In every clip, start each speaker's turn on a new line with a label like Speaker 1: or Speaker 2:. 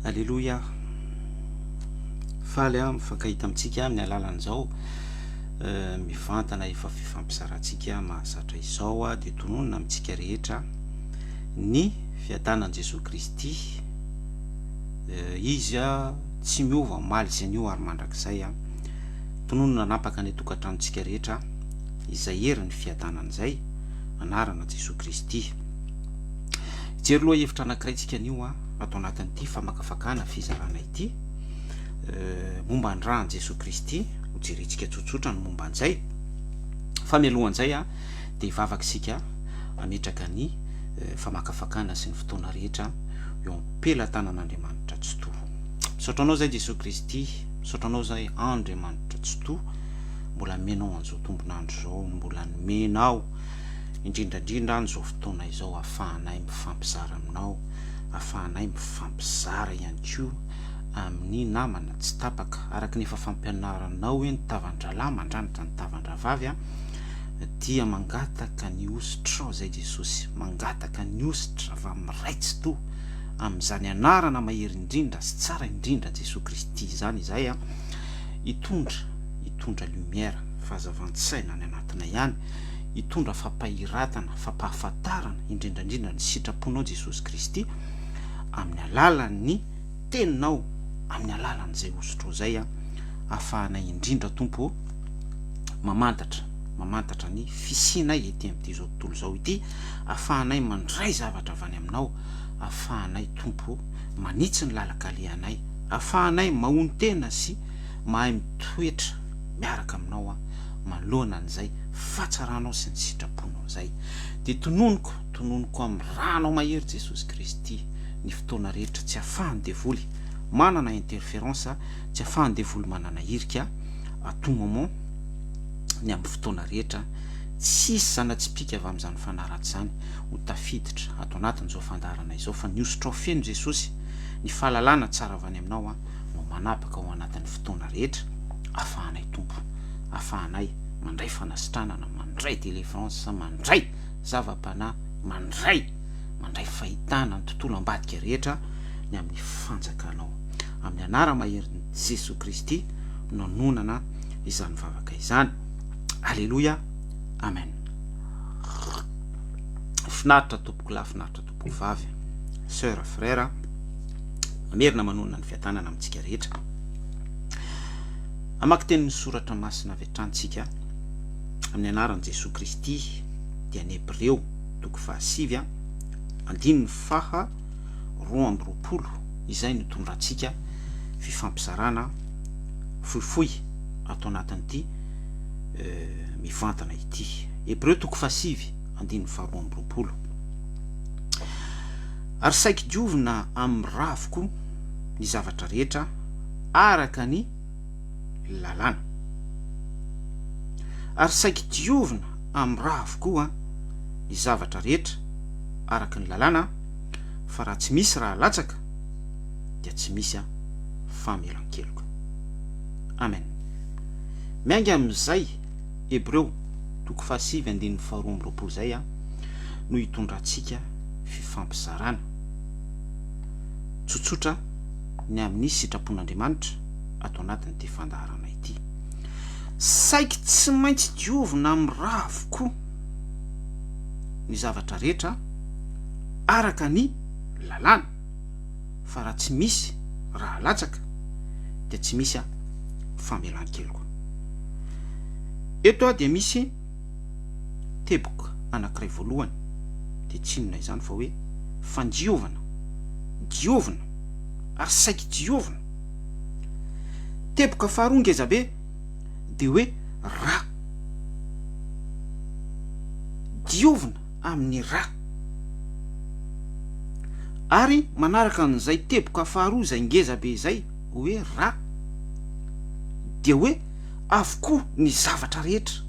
Speaker 1: Alleloia. Faly mifankahita amintsika amin'ny alalan'izao mivantana efa fifampisarantsika mahazatra izao dia tononona amintsika rehetra ny fiadanan'i Jesosy Kristy. Izy tsy miova maly izay anio ary mandrakizay tononona napaka ny tokantranontsika rehetra izay erin'ny fiadanan'izay anarana Jesosy Kristy. Jery loha hevitra anankiray tsika anio atao anatin'ity famakafakana fizarana ity momba ny rahan'i Jesosy Kristy ho jerentsika tsotsotra ny momba an'izay fa mialohan'izay dia hivavaka isika hametraka ny famakafakana sy ny fotoana rehetra eo ampela tanan'Andriamanitra tsotoa. Misaotra anao zay Jesosy Kristy, misaotra anao zay Andriamanitra tsotoa, mbola menao an'izao tombonandro zao, mbola menao indrindrandrindra an'izao fotoana izao ahafahanay mifampizara aminao, ahafahanay mifampizara ihany koa amin'ny namana tsy tapaka araka ny efa fampianaranao hoe ny tavan-dralahy mandranitra ny tavan-dravavy dia mangataka ny ositra zay Jesosy, mangataka ny ositra va miraitsy to amin'izany anarana mahery indrindra sy tsara indrindra Jesosy Kristy zany izay hitondra lumière fahazavan-tsaina ny anatina ihany, hitondra fampahiratana, fampahafantarana indrindrandrindra ny sitraponao Jesosy Kristy amin'ny alalan'ny teninao, amin'ny alalan'izay ositra zay ahafahanay indrindra tompo mamantatra ny fisianay ety amin'ity zao tontolo zao ity, ahafahanay mandray zavatra avy any aminao, ahafahanay tompo manitsy ny lalakalehanay, ahafahanay mahony tena sy mahay mitoetra miaraka aminao manoloana an'izay fahatsaraanao sy ny sitraponao zay. Dia tononoko amin'ny ranao mahery Jesosy Kristy ny fotoana rehetra tsy ahafahany devoly manana interférence, tsy ahafahany devoly manana hirika à tout moment ny amin'ny fotoana rehetra, tsisy zana-tsipika avy amin'izany fanaratsy zany ho tafiditra ato anatin'izao fandarana izao fa ny ositra ao feno Jesosy, ny fahalalana tsara avy any aminao no manapaka ao anatin'ny fotoana rehetra, ahafahanay tompo, ahafahanay mandray fanasitranana, mandray délivrance, mandray zava-panahy, mandray fahitana ny tontolo ambadika rehetra ny amin'ny fanjakanao amin'ny anara maherin'ny Jesosy Kristy nanonana izany vavaka izany. Alleluia, amen. Finaritra tompoko lahy, finaritra tompoko vavy, sœur, frère, merina manonana ny fiadanana amintsika rehetra. Amaky tenin'ny soratra masina avy hatrany amin'ny anaran'i Jesosy Kristy dia ny Hebreo toko 7 andininy faha 20 izay no tondrantsika fifampizarana fohifohy atao anatin'ity mivantana ity. Hebreo toko 7 andininy faha 20. Ary saiki diovina amin'ny ravoko ny zavatra rehetra araka ny lalàna. Ary saiki diovina amin'ny ravoko ny zavatra rehetra araka ny lalàna, fa raha tsy misy raha latsaka dia tsy misy famelan-keloka. Amen. Mianga amin'izay Hebreo toko 7 andininy faha 20 zay no hitondrantsika fifampizarana tsotsotra ny amin'ny sitrapon'Andriamanitra atao anatin'ity fandaharana ity. Saiki tsy maintsy diovina amin'ny ravoko ny zavatra rehetra araka ny lalàna, fa raha tsy misy raha latsaka dia tsy misy famelan-keloka. Eto dia misy teboka anankiray voalohany dia tsinona izany fa hoe fandiovana, diovina ary saiki diovina. Teboka faharoa ngezabe dia hoe ra, diovina amin'ny ra. Ary manaraka an'izay teboka faharoa zay ngezabe zay hoe ra dia hoe avokoa ny zavatra rehetra.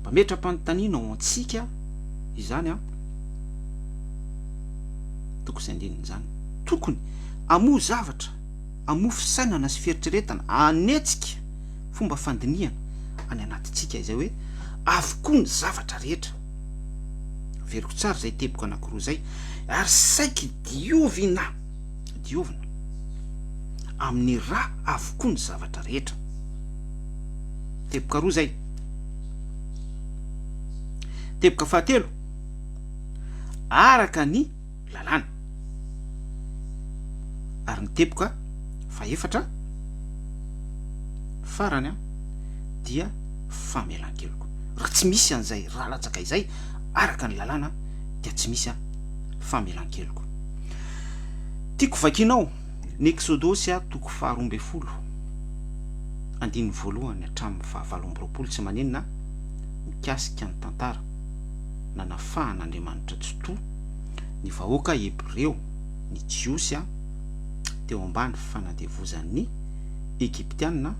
Speaker 1: Mpametra-panontaniana ao antsika izany toko sy andininy zany, tokony amoa zavatra, amoa fisainana sy fieritreretana, anetsika fomba fandiniana any anatintsika izay hoe avokoa ny zavatra rehetra. Veriko tsara zay teboka anankiroa zay, ary saiki diovina diovina amin'ny raha avokoa ny zavatra rehetra. Teboka roa zay. Teboka fahatelo, araka ny lalàna. Ary ny teboka faefatra farany dia famelan-keloko. Raha tsy misy an'izay raha latsaka izay araka ny lalàna dia tsy misy famelan-keloko. Tiako vakinao ny Exodosy toko 12 andininy voalohany hatramin'ny 7 tsy maninona mikasika ny tantara nanafahan'Andriamanitra tsotoa ny vahoaka Hebreo, ny Jiosy teo ambany fanadevozan'ny Egyptianina,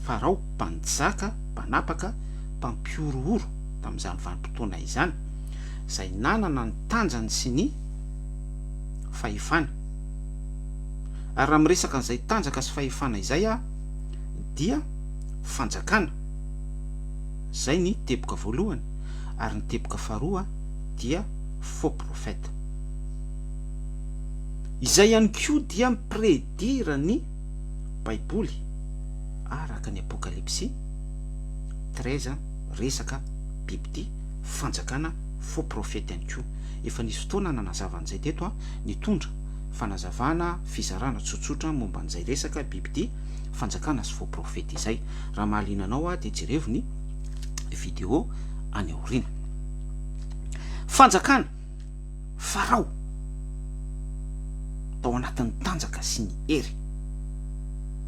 Speaker 1: Farao mpanjaka, mpanapaka, mpampiorohoro tamin'izany vanim-potoana izany, izay nanana ny tanjany sy ny fahefana. Ary raha miresaka an'izay tanjaka sy fahefana izay dia fanjakana. Zay ny teboka voalohany. Ary ny teboka faharoa dia faux prophète. Izay ihany koa dia mipredira ny Baiboly araka ny Apokalipsy 13 resaka bibidia fanjakana faux prophète ihany koa. Efa nisy fotoana nanazava an'izay teto nitondra fanazavana fizarana tsotsotra momba an'izay resaka bibidia fanjakana sy faux prophète izay. Raha mahalinanao dia jerevo ny vidéo any aoriana. Fanjakana Farao tao anatin'ny tanjaka sy ny hery.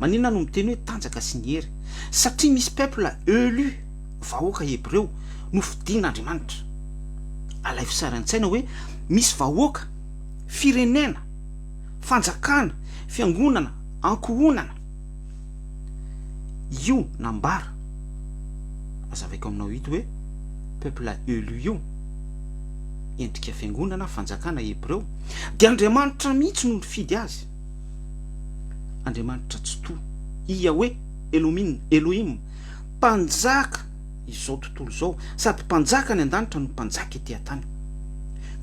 Speaker 1: Maninona no miteny hoe tanjaka sy ny hery? Satria misy peuple élu, vahoaka Hebreo nofidian'Andriamanitra. Alay fisaran-tsaina hoe misy vahoaka, firenena, fanjakana, fiangonana, ankohonana. Io nambara azavaiko aminao hito hoe peuple élu io endrika fiangonana fanjakana Hebreo dia Andriamanitra mihitsy no nifidy azy. Andriamanitra tsotoa Yahweh Elohim mpanjaka izao tontolo izao, sady mpanjaka ny an-danitra no mpanjaka etỳ an-tany.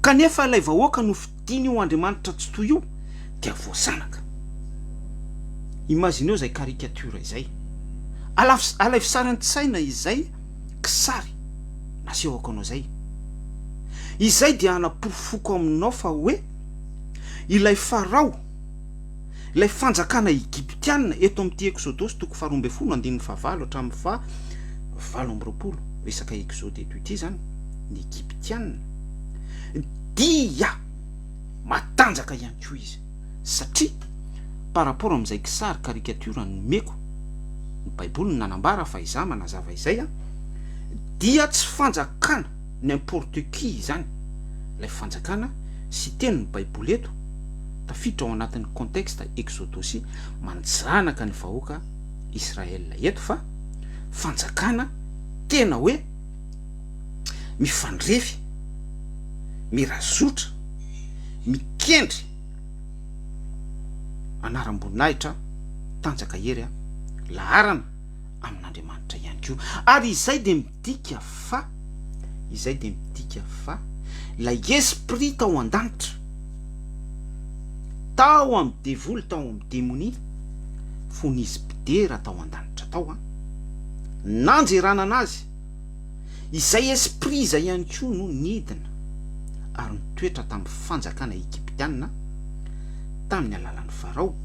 Speaker 1: Kanefa ilay vahoaka nofidiny io Andriamanitra tsotoa io dia voasanaka. Imagineo izay karikatura izay. Alay fisaran-tsaina izay kisary nasehoko anao zay. Izay dia hanapofoko aminao fa hoe ilay Farao, ilay fanjakana Egyptianina eto amin'ity Exodosy toko 12 andininy 7 hatramin'ny 7 resaka Exode eto ity zany, ny Egyptianina dia matanjaka ihany koa izy. Satria par rapport amin'izay kisary karikatura nomeko ny Baiboly nanambara fa iza manazava izay dia tsy fanjakana n'importe qui zany. Ilay fanjakana sy tenin'ny Baiboly eto tafiditra ao anatin'ny contexte Exodosy manjanaka ny vahoaka Israel eto, fa fanjakana tena hoe mifandrefy, mirazotra, mikendry anaram-boninahitra tanjaka hery laharana amin'Andriamanitra ihany koa. Ary izay de midika fa lay esprit tao an-danitra, tao amin'ny devoly, tao amin'ny démonie, fonizy bidera tao an-danitra tao nanjerana anazy. Izay esprit izay ihany koa no nidina ary nitoetra tamin'ny fanjakana Egyptianina tamin'ny alalan'ny Farao,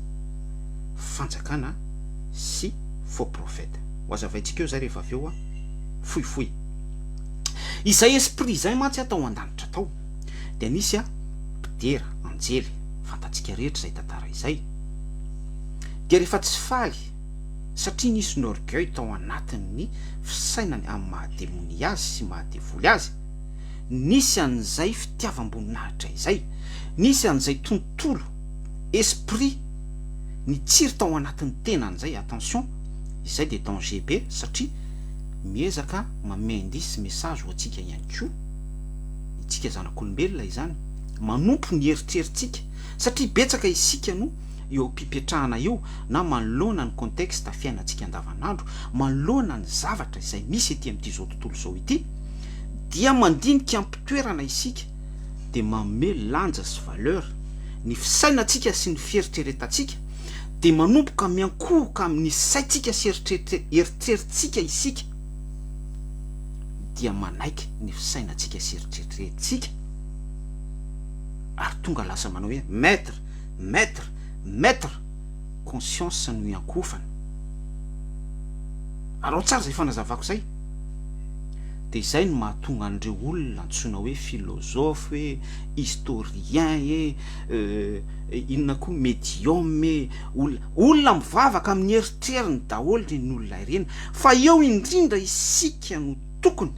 Speaker 1: fanjakana sy faux prophète. Hoazavaitsika eo zay rehefa avy eo fohifohy. Izay esprit izay mantsy atao an-danitra tao dia nisy bidera, anjely, fantatsika rehetra izay tantara izay. Dia rehefa tsy faly satria nisy ny orgueil tao anatin'ny fisainany amin'ny mahademony azy sy mahadevoly azy, nisy an'izay fitiavam-boninahitra izay, nisy an'izay tontolo esprit nitsiry tao anatin'ny tenan'izay. Attention, izay de danger be satria miezaka mamendy sy message ho antsika ihany koa, itsika zanak'olombelona izany, manompo ny eritreritsika satria betsaka isika no eo ampipetrahana eo na manoloana ny contexte fiainantsika andavanandro, manoloana ny zavatra izay misy ety amin'ity zao tontolo zao ity, dia mandinika ampitoerana isika de manome lanja sy valeur ny fisainantsika sy ny fieritreretantsika dia manomboka miankohoka amin'ny saintsika sy eritreritsika isika dia manaiky ny fisainantsika sy eritreretintsika ary tonga lasa manao hoe maître conscience no iankofana. Arao tsara zay fanazavako zay de izay no mahatonga an'ireo olona antsoina hoe philosophe historien inona koa médium olona mivavaka amin'ny eritreriny daholo ny olona ireny fa eo indrindra isika no tokony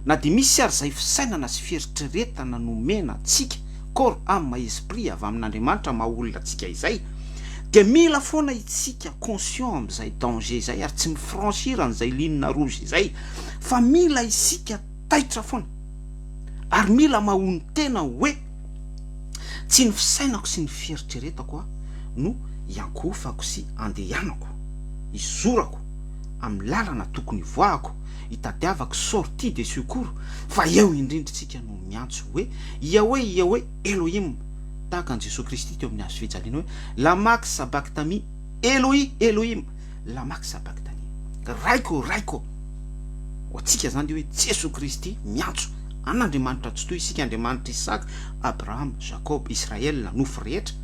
Speaker 1: na de misy ary zay fisainana sy fieritreretana nomena antsika corps âme esprit avy amin'Andriamanitra maha olona antsika izay de mila foana itsika conscient am'izay danger izay ary tsy mifranchir an'izay linina rouge izay fa mila isika taitra foana ary mila mahony tena hoe tsy ny fisainako sy ny fieritreretako no iankofako sy andehanako izorako amin'ny lalana tokony voahako hitadiavako sortie de secours fa eo indrindritsika no miantso hoe Yahweh Elohim tahaka an Jesosy Kristy teo amin'ny hazo fijaliana hoe lamak sabachthani Elohim lamak sabachthani raiko ho antsika zany hoe Jesosy Kristy miantso an'Andriamanitra tsy toy isika Andriamanitra Isaka Abraham Jacob Israel nofo rehetra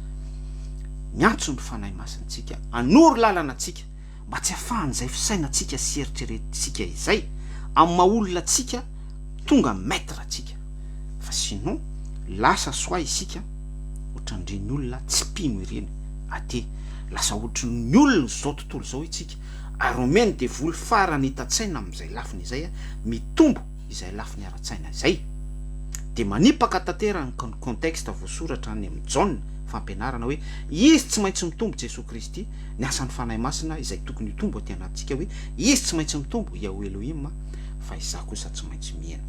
Speaker 1: miantso ny fanahy masintsika anoro lalana antsika mba tsy afahan'izay fisainantsika sy eritreretintsika izay amin'ny maolona antsika tonga maître antsika fa sinon lasa soa isika ohatran'ireny olona tsy pino ireny ate lasa ohatran'ny olona zao tontolo zao itsika ary omeny de voly farany hitatsaina amin'izay lafiny izay mitombo izay lafiny ara-tsaina izay de manipaka tanterany contexte voasoratra any amin'ny John fampianarana hoe izy tsy maintsy mitombo Jesosy Kristy ny asan'ny fanahy masina izay tokony hitombo aty anatintsika hoe izy tsy maintsy mitombo Yahweh Elohim fa izaho kosa tsy maintsy miaina.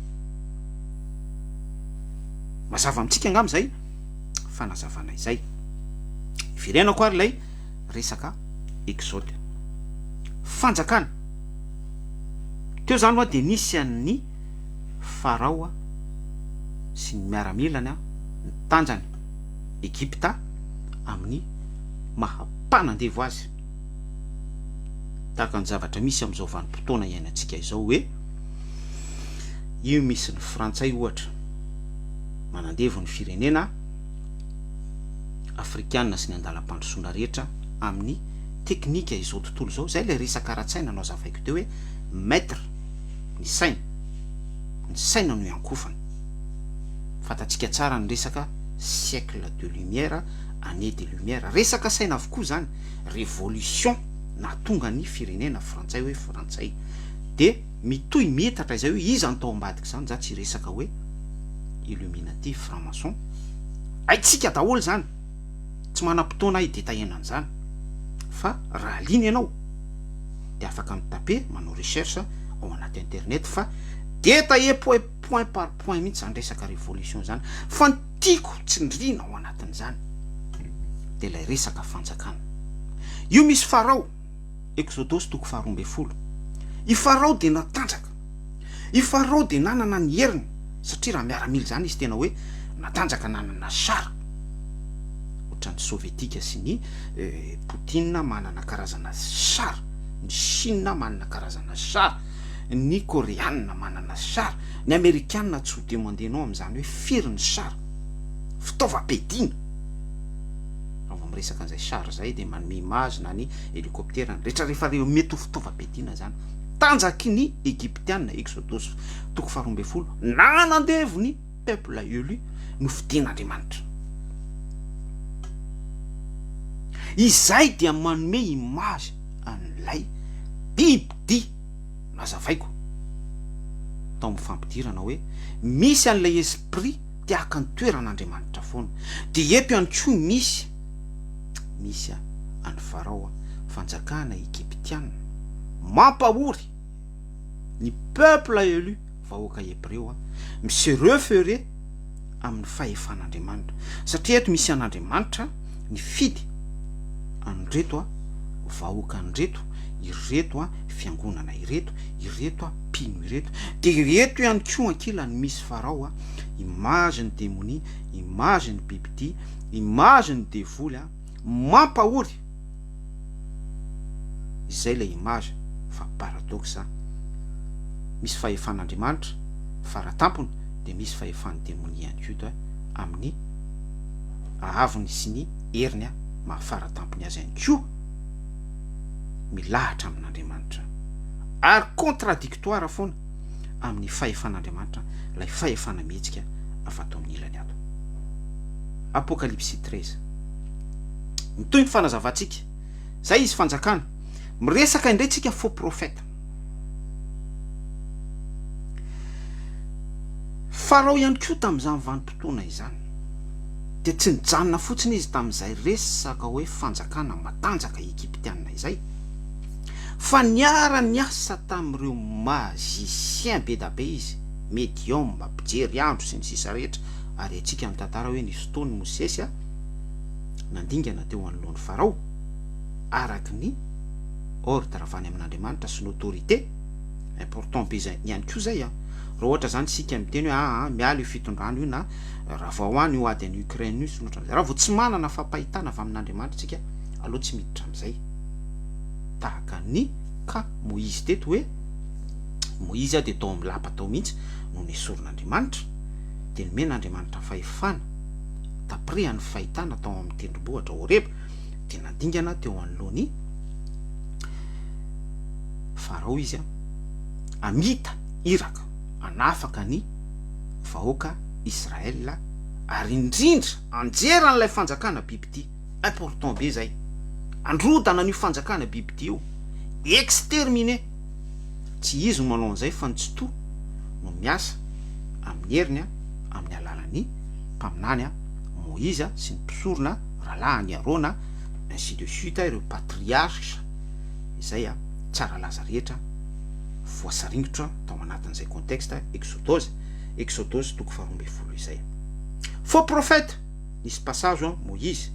Speaker 1: Mazava amintsika angam' zay fanazavana izay firenako ary lay resaka exode fanjakana teo zany hoa de nisy an'ny farao sy ny miaramilany ny tanjany Egypta amin'ny mahampanandevo azy tahaka ny zavatra misy am'izao vanim-potoana iainantsika izao hoe io misy ny frantsay ohatra manandevo ny firenena afrikana sy ny andalam-pandrosoana rehetra amin'ny teknika izao tontolo zao zay le resaka ara-tsaina no azavaiko teo hoe maître ny saina no iankofana fantatsika tsara ny resaka siècle de lumière année de lumière resaka saina avokoa zany révolution natonga ny firenena frantsay hoe frantsay de mitoy mietatra izay hoe izy any tao ambadiky zany za tsy resaka hoe illuminatif franc-maçon aitsika daholo zany tsy manam-potoana idetahiana an'izany fa raha liny ianao de afaka mitape manao recherche ao anaty internet fa detaillé point par point mihitsy zany resaka révolution zany fa ny tiako tsindrina ao anatin'izany de lay resaka fanjakana io misy farao Exodus toko 12 i farao de natanjaka i farao de nanana ny heriny satria raha miaramily zany izy tena hoe natanjaka nanana sara ohatran'ny sovietika sy ny Poutine manana karazana sara ny Chine manana karazana sara ny koreanina manana sara ny amerikanina tsy ho demandenao am'izany hoe firiny sara fitaovam-piadiana raha miresaka an'izay sara zay de manome image na ny hélicoptère rehetra rehefa reo mety ho fitaovam-piadiana zany tanjaky ny Egyptianina Exodus toko 12 nanandevo ny peuple élu no fidian'Andriamanitra izay dia manome image an'ilay bibidia nazavaiko tao amin'ny fampidirana hoe misy an'ilay esprit tiaka ny toeran'Andriamanitra foana de eto ihany koa misy any farao fanjakana Egyptianina mampahory ny peuple élu vahoaka hébreu se référer amin'ny fahefan'Andriamanitra satria eto misy an'Andriamanitra ny fidy an'reto vahoaka an'reto ireto fiangonana ireto pino ireto de reto ihany koa ankilany misy farao image ny démonie, image ny bibidia, image ny devoly mampahory. Izay le image fa paradoxa. Misy fahefan'Andriamanitra faratampony, de misy fahefan'ny démonie ihany koa amin'ny ahavony sy ny heriny mahafaratampony azy ihany koa milahatra amin'Andriamanitra, ary contradictoire foana amin'ny fahefan'Andriamanitra, lay fahefana mihetsika afato amin'ny ilany ato. Apocalypse 13 mitoy ny fanazavantsika, zay izy fanjakana miresaka indray tsika faux prophète. Farao ihany koa tamin'izany vanim-potoana izany, de tsy nijanona fotsiny izy tamin'izay resaka hoe fanjakana matanjaka Egyptianina izay, fa niara niasa tamin'ireo magicien be da be izy, médium, mampijery andro sy ny sisa rehetra. Ary antsika mitantara hoe nisy fotoany Mosesy nandingana teo anoloan'ny Farao araky ny ordre avy any amin'Andriamanitra sy n'autorité important be zay ihany koa zay. Raha ohatra zany sika miteny hoe miala io fitondrano io na raha vao any io ady any Ukraine io sy raha vao tsy manana fampahitana avy amin'Andriamanitra tsika, aloha tsy miditra am'izay. Tahaka ny ka Moïse teto hoe Moïse de tao amin'ny lapa tao mihitsy no nesorin'Andriamanitra, de nomen'Andriamanitra fahefana taprehany fahitana tao amin'ny tendrombohitra Horeba, de nandingana teo anoloany Farao izy amita iraka anafaka ny vahoaka Israel, ary indrindra anjeran'ilay fanjakana bibidia. Important be zay, androdana n'io fanjakana bibidia io, exterminé. Tsy izy no manao an'izay fa ny tsoto no miasa amin'ny heriny amin'ny alalan'ny mpaminany Moïse sy ny mpisorona rahalahy Arona, ainsi de suite, ireo patriarche. Izay tsara laza rehetra voasaringotra tao anatin'izay contexte Exodose toko 12 izay. Faux prophète, nisy passage Moïse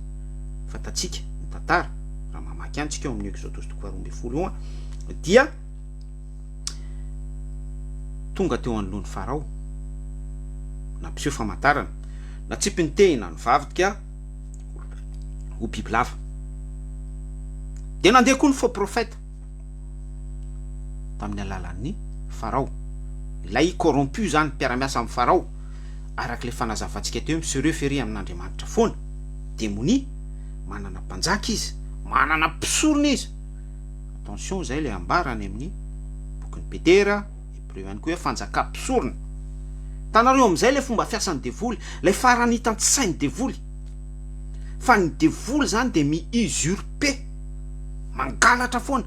Speaker 1: fatatsika mitantara raha mamaky antsika eo amin'ny Exodose toko 12 dia tonga teo anoloan'ny Farao nampiseho famantarana na tsipiny tehina ny vavitika ho biby lava, de nandeha koa ny faux prophète tamin'ny alalan'ny Farao, ilay corrompu zany mpiara-miasa amin'ny Farao, araky le fanazavantsika teo se référer amin'Andriamanitra foana. Démonie manana mpanjaka izy, manana mpisorona izy. Attention zay le ambarany amin'ny bokin'ny Petera, Hébreu ihany koa hoe fanjaka mpisorona. Tanareo am'izay le fomba fiasan'ny devoly, le farany hitan-tsain'ny devoly. Fa ny devoly zany de mi-usurper, mangalatra foana,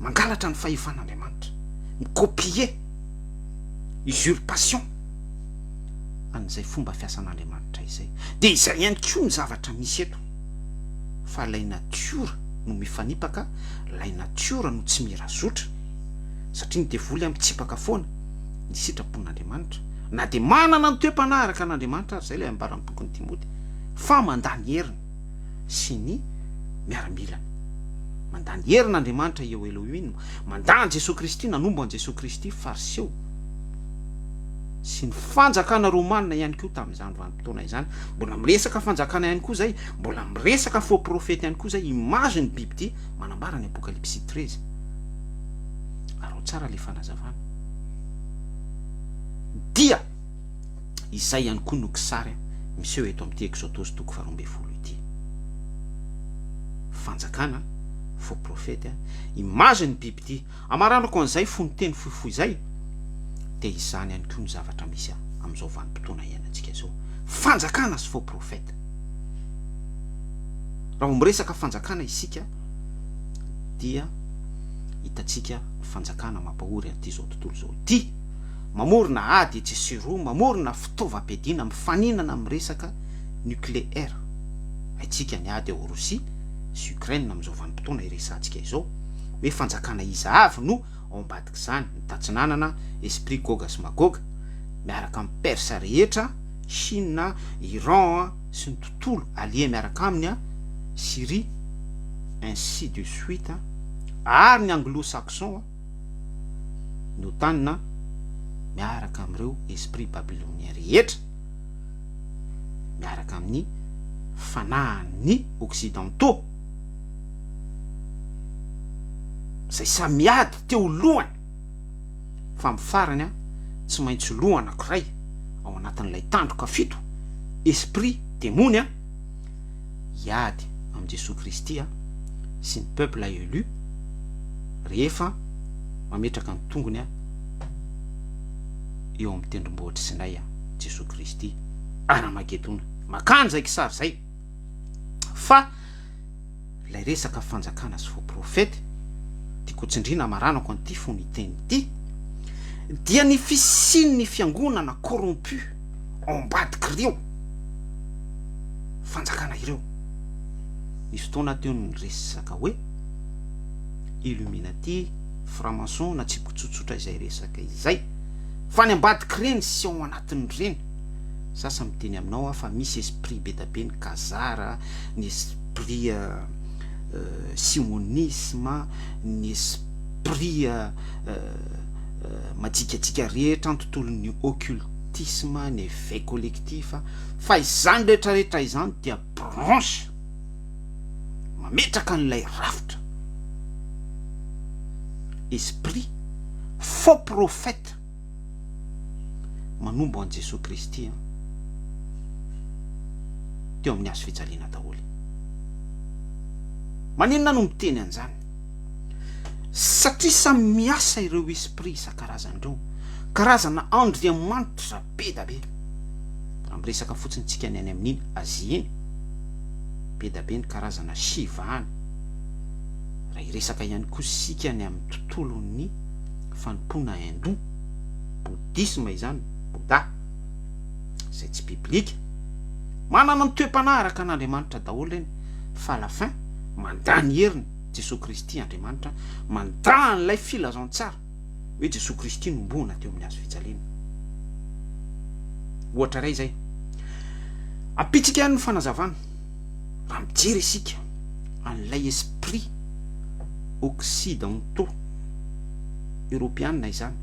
Speaker 1: mangalatra ny fahefan'Andriamanitra, mi-copier, usurpation an'izay fomba fiasan'Andriamanitra izay. De izay ihany koa ny zavatra misy eto, fa lay natiora no mifanipaka, lay natiora no tsy mirazotra, satria ny devoly mitsipaka foana ny sitrapon'Andriamanitra, na de manana ny toe-panaraka an'Andriamanitra ary, zay le ambaran'ny bokin'ny Timoty, fa mandany heriny sy ny miaramilany. Mandany herin'Andriamanitra eo Elohim, mandany Jesosy Kristy, nanombo an Jesosy Kristy fariseo, sy ny fanjakana romanina ihany koa tamin'izany vanim-potoana izany. Mbola miresaka fanjakana ihany koa zay, mbola miresaka faux prophète ihany koa zay, image ny bibidia manambara ny Apocalypse 13. Aro tsara le fanazavana dia izay ihany koa no kisary miseho eto amin'ity Exodose toko 12 ity. Fanjakana faux prophète, image ny bibidia, amaranako an'izay fony teny fohifohy zay, de izany ihany koa ny zavatra misy am'izao vanim-potoana iainantsika zao, fanjakana sy faux prophète. Raha miresaka fanjakana isika dia hitatsika fanjakana mampahory an'ity zao tontolo zao ity, mamorona ady etsesiro, mamorona fitaovam-piadiana, mifaninana miresaka nucléaire. Haitsika ny ady ao Rosia sy Ukraine am'izao vanim-potoana iresantsika izao, hoe fanjakana iza avy no ao ambadiky zany, nitatsinanana esprit Goga sy Magoga miaraka amin'ny Persa rehetra, Chine, Iran sy ny tontolo allié miaraka aminy Syrie, ainsi de suite, ary ny anglo-saxon ny OTAN miaraka amin'ireo esprit babylonien rehetra, miaraka amin'ny fanahin'ny occidentaux zay samiady teo lohany fa mifarany tsy maintsy loha anankiray ao anatin'ilay tandroka fito esprit demony iady am' Jesosy Kristy sy ny peuple élu rehefa mametraka ny tongony eo amin'ny tendrombohitra Sinay Jesosy Kristy Armagedona. Makany zay kisary zay fa lay resaka fanjakana sy faux prophète tiako tsindrina maranako an'ity fo ny teny ity dia ny fisin'ny fiangonana corrompu ambadik'ireo fanjakana ireo. Nisy fotoana teo ny resaka hoe Illuminati, franc-maçon na tsipitsotsotra izay resaka izay fa ny ambadik'ireny sy ao anatin'ireny sasa miteny aminao fa misy esprit be da be ny kazara, ny esprit simonisme, ny esprit majikajika rehetra ny tontolon'ny occultisme, ny éveil collectif fa izany rehetrarehetra izany dia branche mametraka n'ilay rafitra esprit faux prophète manombo an Jesosy Kristy teo amin'ny hazo fijaliana daholo. Maninona no miteny an'izany? Satria samy miasa ireo esprit isan-karazan'ireo, karazana andriamanitra be da be. Raha miresaka fotsiny tsika ny any amin'iny Azia iny, be da be ny karazana Shiva any. Raha iresaka ihany koa sika ny amin'ny tontolon'ny fanompoana hindou, bouddhisme izany, Bouddha, zay tsy biblika, manana ny toe-panaraka an'Andriamanitra daholo eny, fa à la fin mandany heriny Jesosy Kristy Andriamanitra, mandany lay filazantsara hoe Jesosy Kristy nombona teo amin'ny hazo fijaliana. Ohatra ray zay, apitsika ihany ny fanazavana raha mijery isika an'ilay esprit occidentaux européenne izany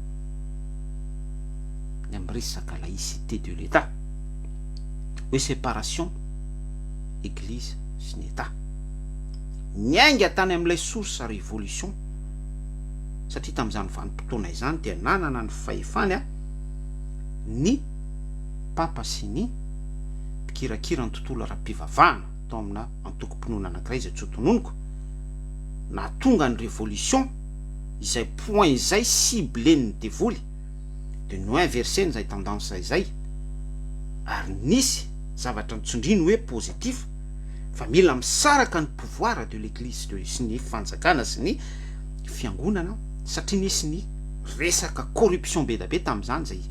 Speaker 1: ny amin'ny resaka laïcité de l'État, hoe séparation église sy ny État. Niainga tany amin'ilay source révolution satria tamin'izany vanim-potoana izany dia nanana ny fahefany ny papa sy ny mpikirakira ny tontolo ara-pivavahana tao amina antoko-pinoana anankiray izay tsotononiko nahatonga ny révolution izay point izay ciblen'ny devoly de no inverseny izay tendance izay ary nisy zavatra nitsondriny hoe positif fa mila misaraka ny pouvoir de l'église sy ny fanjakana sy ny fiangonana satria nisy ny resaka corruption be da be tamin'izany zay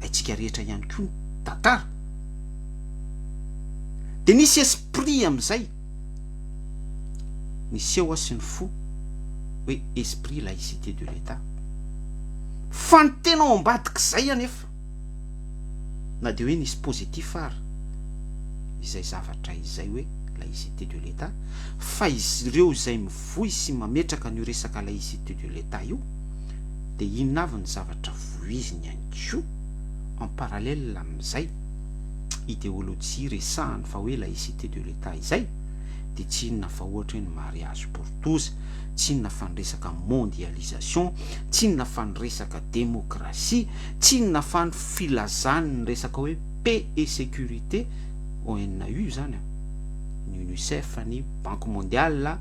Speaker 1: aitsika rehetra ihany koa tantara. De nisy esprit am'izay niseho sy ny fo hoe esprit laïcité de l'État fa ny tena ao ambadik'izay anefa na de hoe nisy positif ary izay zavatra izay hoe laïcité de l'État fa izy ireo izay mivoy sy mametraka ny resaka laïcité de l'État io de inona avy ny zavatra voiziny ihany koa en parallèle amin'izay idéologie resahany fa hoe laïcité de l'État izay de tsy inona fa ohatra hoe ny mariage pour tous, tsy inona fa ny resaka mondialisation, tsy inona fa ny resaka démocratie, tsy inona fa ny filazany ny resaka hoe paix et sécurité ONU zany ny UNICEF, ny Banque mondiale,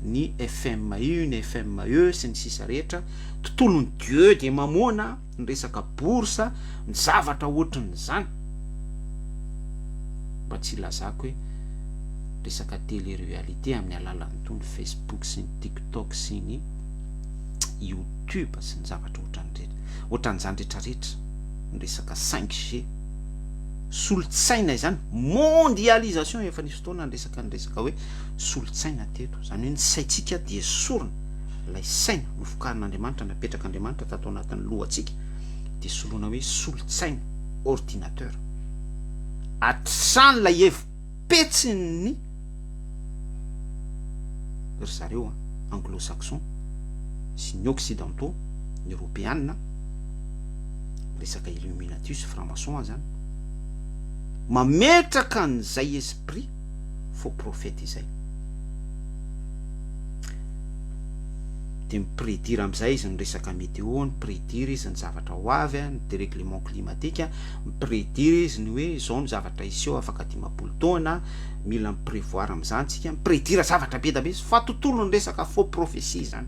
Speaker 1: ny FMI, ny FME sy ny sisa rehetra, tontolon'ny Dieu de mamoana ny resaka boursa, ny zavatra ohatran'izany mba tsy lazako hoe resaka télé-réalité amin'ny alalan'ny tony Facebook sy ny TikTok sy ny YouTube sy ny zavatra ohatran'izany rehetrarehetra ny resaka 5G solotsaina izany mondialisation efa nisy fotoana ny resaka hoe solotsaina teto zany hoe ny saitsika dia sorona lay saina nofokarin'Andriamanitra napetraka Andriamanitra tato anatin'ny lohantsika de soloina hoe solotsaina ordinateur atrany lay evipetsiny ry zareo anglo-saxon sy ny occidentaux ny européenne resaka illuminatus franc-maçon zany mametraka an'izay esprit faux prophète izay de miprédire am'izay izy ny resaka météo ny prédire izy ny zavatra ho avy ny dérèglement climatique miprédire izy ny hoe zao ny zavatra iseho afaka 10 taona mila miprévoir am'izany tsika miprédire zavatra be da be fa tontolo ny resaka faux prophétie zany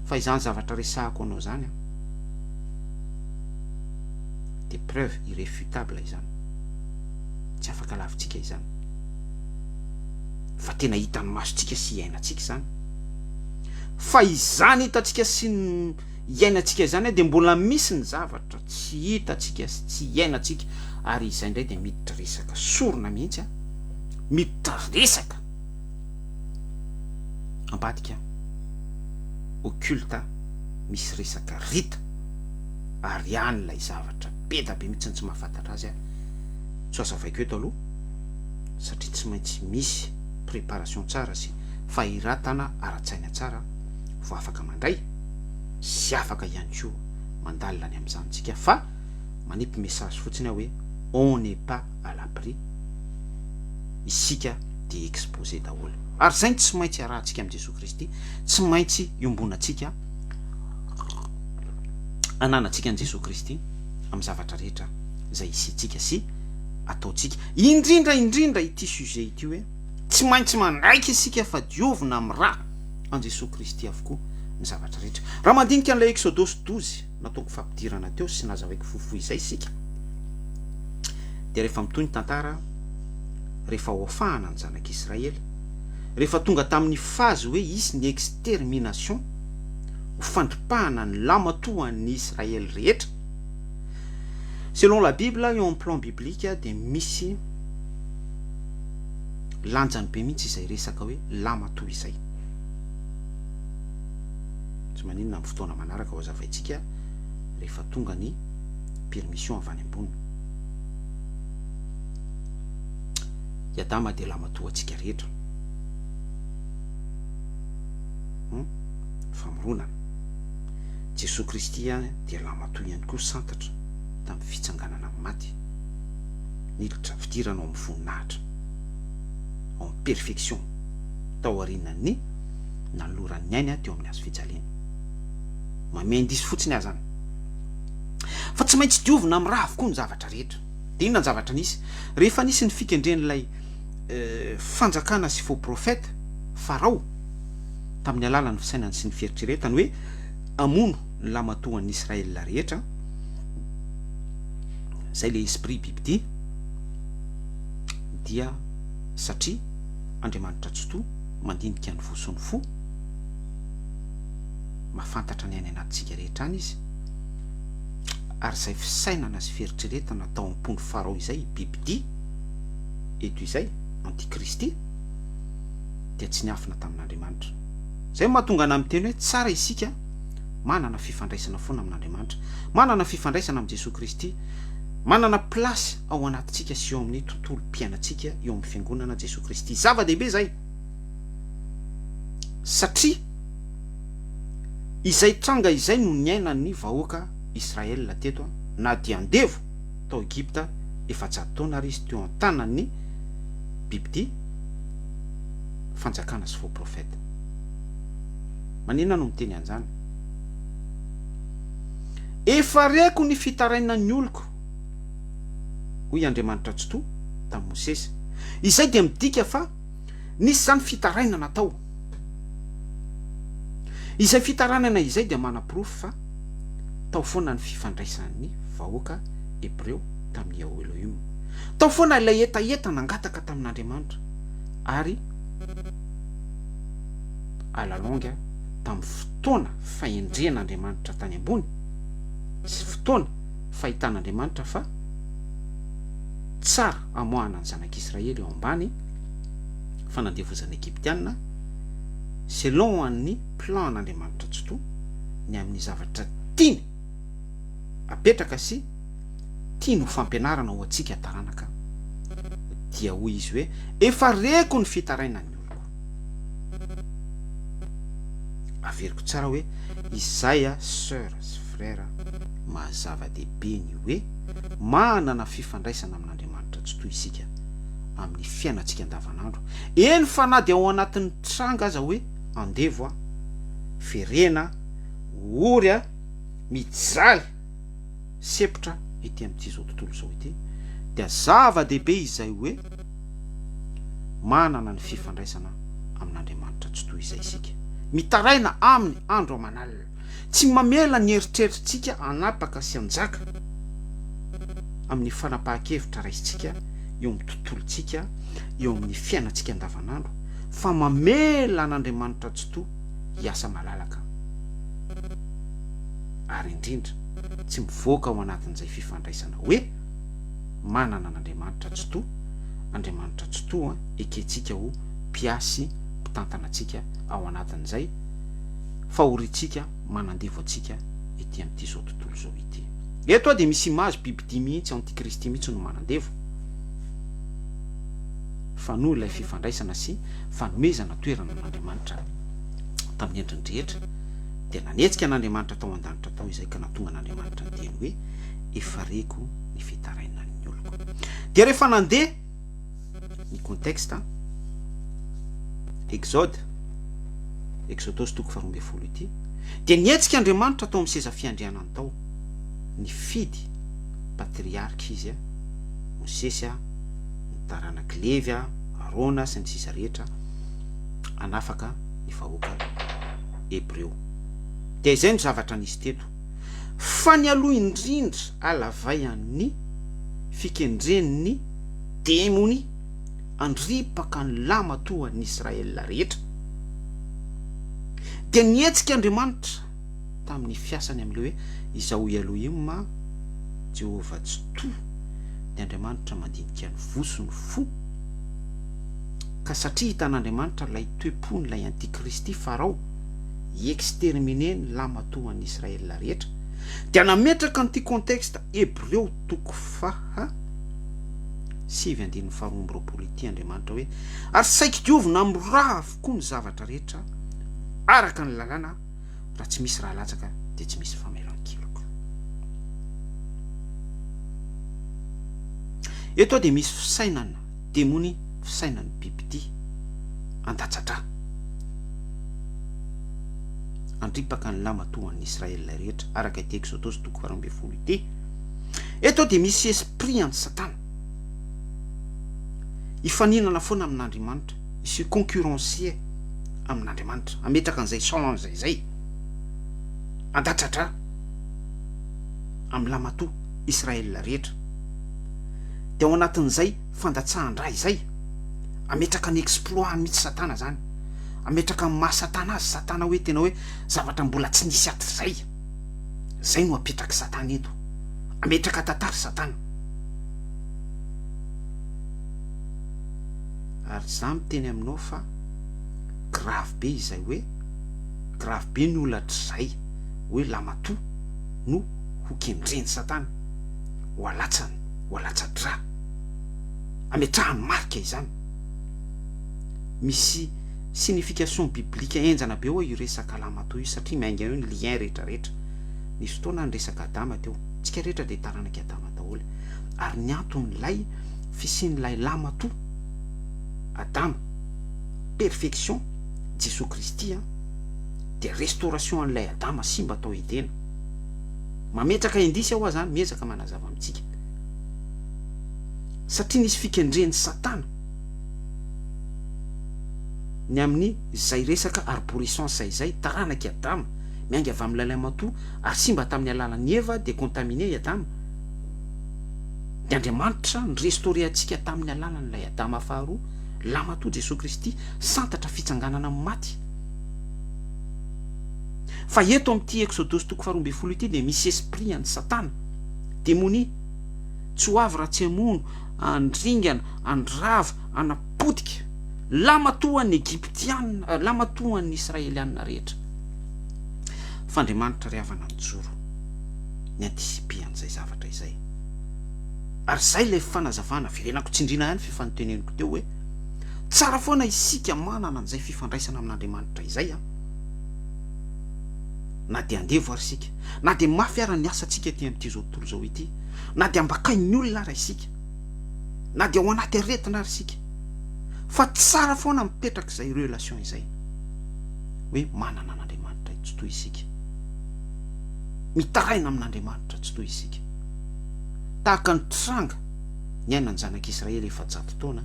Speaker 1: fa izany zavatra resahako anao zany de preuve irréfutable izany tsy afaka lavitsika izany fa tena hitany masotsika sy iainantsika zany fa izany hitatsika sy ny iainantsika zany de mbola misy ny zavatra tsy hitatsika sy tsy iainantsika ary izay ndray de miditra resaka sorona mihitsy miditra resaka ambadika occulte misy resaka rita ary any lay zavatra be da be mihitsy tsy mahafantatra azy tsy azavaiko eto aloha satria tsy maintsy misy préparation tsara sy fahiratana ara-tsaina tsara vo afaka mandray sy afaka ihany koa mandalina any am'izantsika fa manipy message fotsiny hoe on n'est pas à l'abri isika de exposé daholo ary zay tsy maintsy arahantsika am' Jesosy Kristy tsy maintsy iombonantsika ananatsika an' Jesosy Kristy am' zavatra rehetra zay isitsika sy ataotsika indrindra ity sujet ity hoe tsy maintsy mandraiky isika fa diovina am' raha an Jesosy Kristy avokoa ny zavatra rehetra raha mandinika an'ilay Exodus 12 nataoko fampidirana teo sy nazavaiko fofo izay isika de rehefa mitoy ny tantara rehefa hoafahana ny zanak'Israely rehefa tonga tamin'ny fazy hoe isy ny extermination ho fandripahana ny lamatoan'ny Israely rehetra selon la Bible eo en plan biblique de misy lanjany be mihitsy izay resaka hoe lamatoa izay tsy maninona amin'ny fotoana manaraka ho azavaitsika rehefa tonga ny permission avy any ambony iadama de lamatoa atsika rehetra famoronana Jesosy Kristy de lamatoa ihany koa santatra tamin'ny fitsanganana amin'ny maty niditra fidirana ao amin'ny voninahitra en perfection tao aorianany naloran'ny ainy teo amin'ny azo fijaliana mamendisy fotsiny azany fa tsy maintsy diovina am' raha avokoa ny zavatra rehetra de inona ny zavatra nisy rehefa nisy ny fikendren'ilay fanjakana sy faux prophète farao tamin'ny alalany fisainany sy ny fieritreretany hoe amono ny lamatoan'ny Israel rehetra zay le esprit bibidi dia satria Andriamanitra tsy to mandinika ny vosony fo mahafantatra ny any anatintsika rehetra any izy ary zay fisainana sy fieritreretana tao am-pony farao izay bibidi eto izay antikristy dia tsy niafina tamin'Andriamanitra zay mahatonga ana miteny hoe tsara isika manana fifandraisana foana amin'Andriamanitra manana fifandraisana am' Jesosy Kristy manana place ao anatintsika sy eo amin'ny tontolo mpiainatsika eo amin'ny fiangonana Jesosy Kristy zava-dehibe zay satria izay tranga izay no niainan'ny vahoaka Israel teto na dia andevo tao Egypta efa-jato taona ary izy teo an-tanan'ny bibidi fanjakana sy faux prophète manina no miteny an'izany efa reko ny fitarainan'ny oloko hoy Andriamanitra tsy to tamin'ny Mosesy izay dia midika fa nisy zany fitaraina natao izay fitaranana izay dia mana-pirofo fa tao foana ny fifandraisan'ny vahoaka Hebreo tamin'ny Elohim tao foana ilay etaeta nangataka tamin'Andriamanitra ary alalonga tamin'ny fotoana fahendren'Andriamanitra tany ambony sy fotoana fahitan'Andriamanitra fa tsara amoahana ny zanak'Israely eo ambany fanandevozana Egyptiana selon an'ny plan n'Andriamanitra tsy to ny amin'ny zavatra tiany apetraka sy tiany ho fampianarana ho atsika taranaka dia hoy izy hoe efa reko ny fitarainan'ny oloko averiko tsara hoe izay sœur sy frère mahazava-dehibe ny hoe manana fifandraisana amin'Andriamanitra tsy toy isika amin'ny fiainantsika andavanandro. Eny fa na dia ao anatin'ny tranga aza hoe andevo a ferena ory a mijaly sepotra ety amin'ity zao tontolo zao ity dia zava-dehibe izay hoe manana ny fifandraisana amin'Andriamanitra tsy toy izay isika, mitaraina amin'ny andro aman'alina, tsy mamela ny eritreritrintsika anapaka sy anjaka amin'ny fanapahan-kevitra raisitsika eo amin'ny tontolontsika, eo amin'ny fiainantsika andavanandro, fa mamela an'Andriamanitra tsy toa hiasa malalaka ary indrindra tsy mivoaka ao anatin'izay fifandraisana hoe manana an'Andriamanitra tsy toa, Andriamanitra tsy toa ekentsika ho mpiasy mpitantanantsika ao anatin'izay fahoritsika manandevo atsika ety amin'ity zao tontolo zao ity. Eto a dia misy image bibidia mihitsy antikristy mihitsy no manandevo, fa noho ilay fifandraisana sy fanomezana toerana an'Andriamanitra tamin'ny endriny rehetra dia nanetsika an'Andriamanitra tao an-danitra tao izay ka natonga an'Andriamanitra ny teny hoe efa reko ny fitarainan'ny oloko. Dia rehefa nandeha ny contexte Exodus 12 ity dia nietsika Andriamanitra tao amin'ny seza fiandrianany tao, ny fidy patriarika izy Mosesy ny taranaka Levy Arona sy ny sisa rehetra anafaka ny vahoaka Hebreo. Dia izay no zavatra nisy teto, fa ny aloha indrindra alavaian'ny fikendren'ny demony andripaka ny lamatoa ny Israela rehetra dia nietsika Andriamanitra tamin'ny fiasany amin'ilay hoe izao Elohim Jehova tsy toa, dia Andriamanitra mandinika ny vosony fo, ka satria hitan'Andriamanitra ilay toe-pony ilay antikristy Farao hi-exterminer ny lamatoan'ny Israela rehetra dia nametraka an'ity contexte Hebreo 7:7-20 ity Andriamanitra hoe ary saiki diovina am'raha avokoa ny zavatra rehetra araka ny lalàna, raha tsy misy raha latsaka dia tsy misy famelan-keloko. Eto dia misy fisainana demony, fisainany bibidia andatsatra andripaka ny lamatoan'ny Israela rehetra araka ity Exodus 12 ity. Eto dia misy esprit an'ny Satana ifaninana foana amin'Andriamanitra, isy concurrencier amin'Andriamanitra, ametraka an'izay challenge zay andatratra amin'ny lamatoa Israela rehetra. Dia ao anatin'izay fandatsahan-dra izay ametraka ny exploit mihitsy Satana zany, ametraka ny maha Satana azy Satana hoe tena hoe zavatra mbola tsy nisy aty zay no apetraka Satana eto, ametraka tantara Satana. Ary za miteny aminao fa grave be izay hoe grave be ny olatrizay hoe lamatoa no ho kendreny Satana, ho alatsany, ho alatsadra, ametrahany marika izany. Misy signification biblika enjana be hoe io resaka lamatoa io satria mainga io ny lien rehetra rehetra. Nisy fotoana ny resaka Adama teo, tsika rehetra dia taranaka Adama daholo, ary ny anton'ilay fisian'ilay lamatoa Adama, perfection Jésus Kristy dia restauration an'ilay Adama simba tao Edena. Mametraka indisy aho zany miezaka manazava amintsika satria nisy fikendren'ny Satana ny amin'ny izay resaka arborescence izay taranaka Adama mianga avy amin'ny lamatoa ary simba tamin'ny alalan'ny Eva dia contaminé Adama. Dia Andriamanitra ny restaurer antsika tamin'ny alalan'ilay Adama faharoa, lamatoa Jesosy Kristy, santatra fitsanganana amin'ny maty. Fa eto amin'ity Exodus 12 ity dia misy esprit an'ny Satana, démonie, tsy ho avy raha tsy hamono, andringana, andrava, anapotika lamatoan'ny Egyptianina, lamatoan'ny Israelianina rehetra. Fa Andriamanitra ry havana nijoro ny antisipe an'izay zavatra izay. Ary zay ilay fanazavana verenako tsindrina ihany fifanoteneniko teo hoe tsara foana isika manana an'izay fifandraisana amin'Andriamanitra izay na dia andevo ary isika, na dia mafy ara ny asa antsika ty amin'ity zao tontolo zao ity, na dia ambakainy olona ara isika, na dia ao anaty aretina ary isika, fa tsara foana mipetraka izay relation izay hoe manana an'Andriamanitra tsy toy isika, mitaraina amin'Andriamanitra tsy toy isika, tahaka ny tranga ny aina ny zanak'Israely efa 100 taona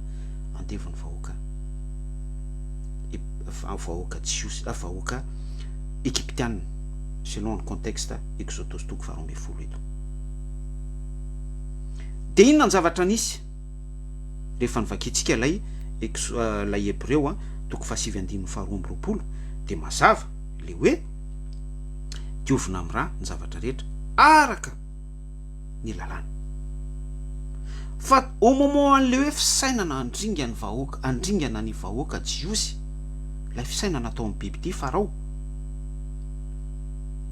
Speaker 1: andevony vahoaka Jiosy, vahoaka Egyptianina selon ny contexte Exodus 12 eto. De inona ny zavatra nisy rehefa nivakitsika lay Hebreo 7:12 de mazava le hoe diovina amin'ny raha ny zavatra rehetra araka ny lalàna. Fa au moment an'le hoe fisainana andringana ny vahoaka Jiosy, lay fisainana atao amin'ny biby ty Farao,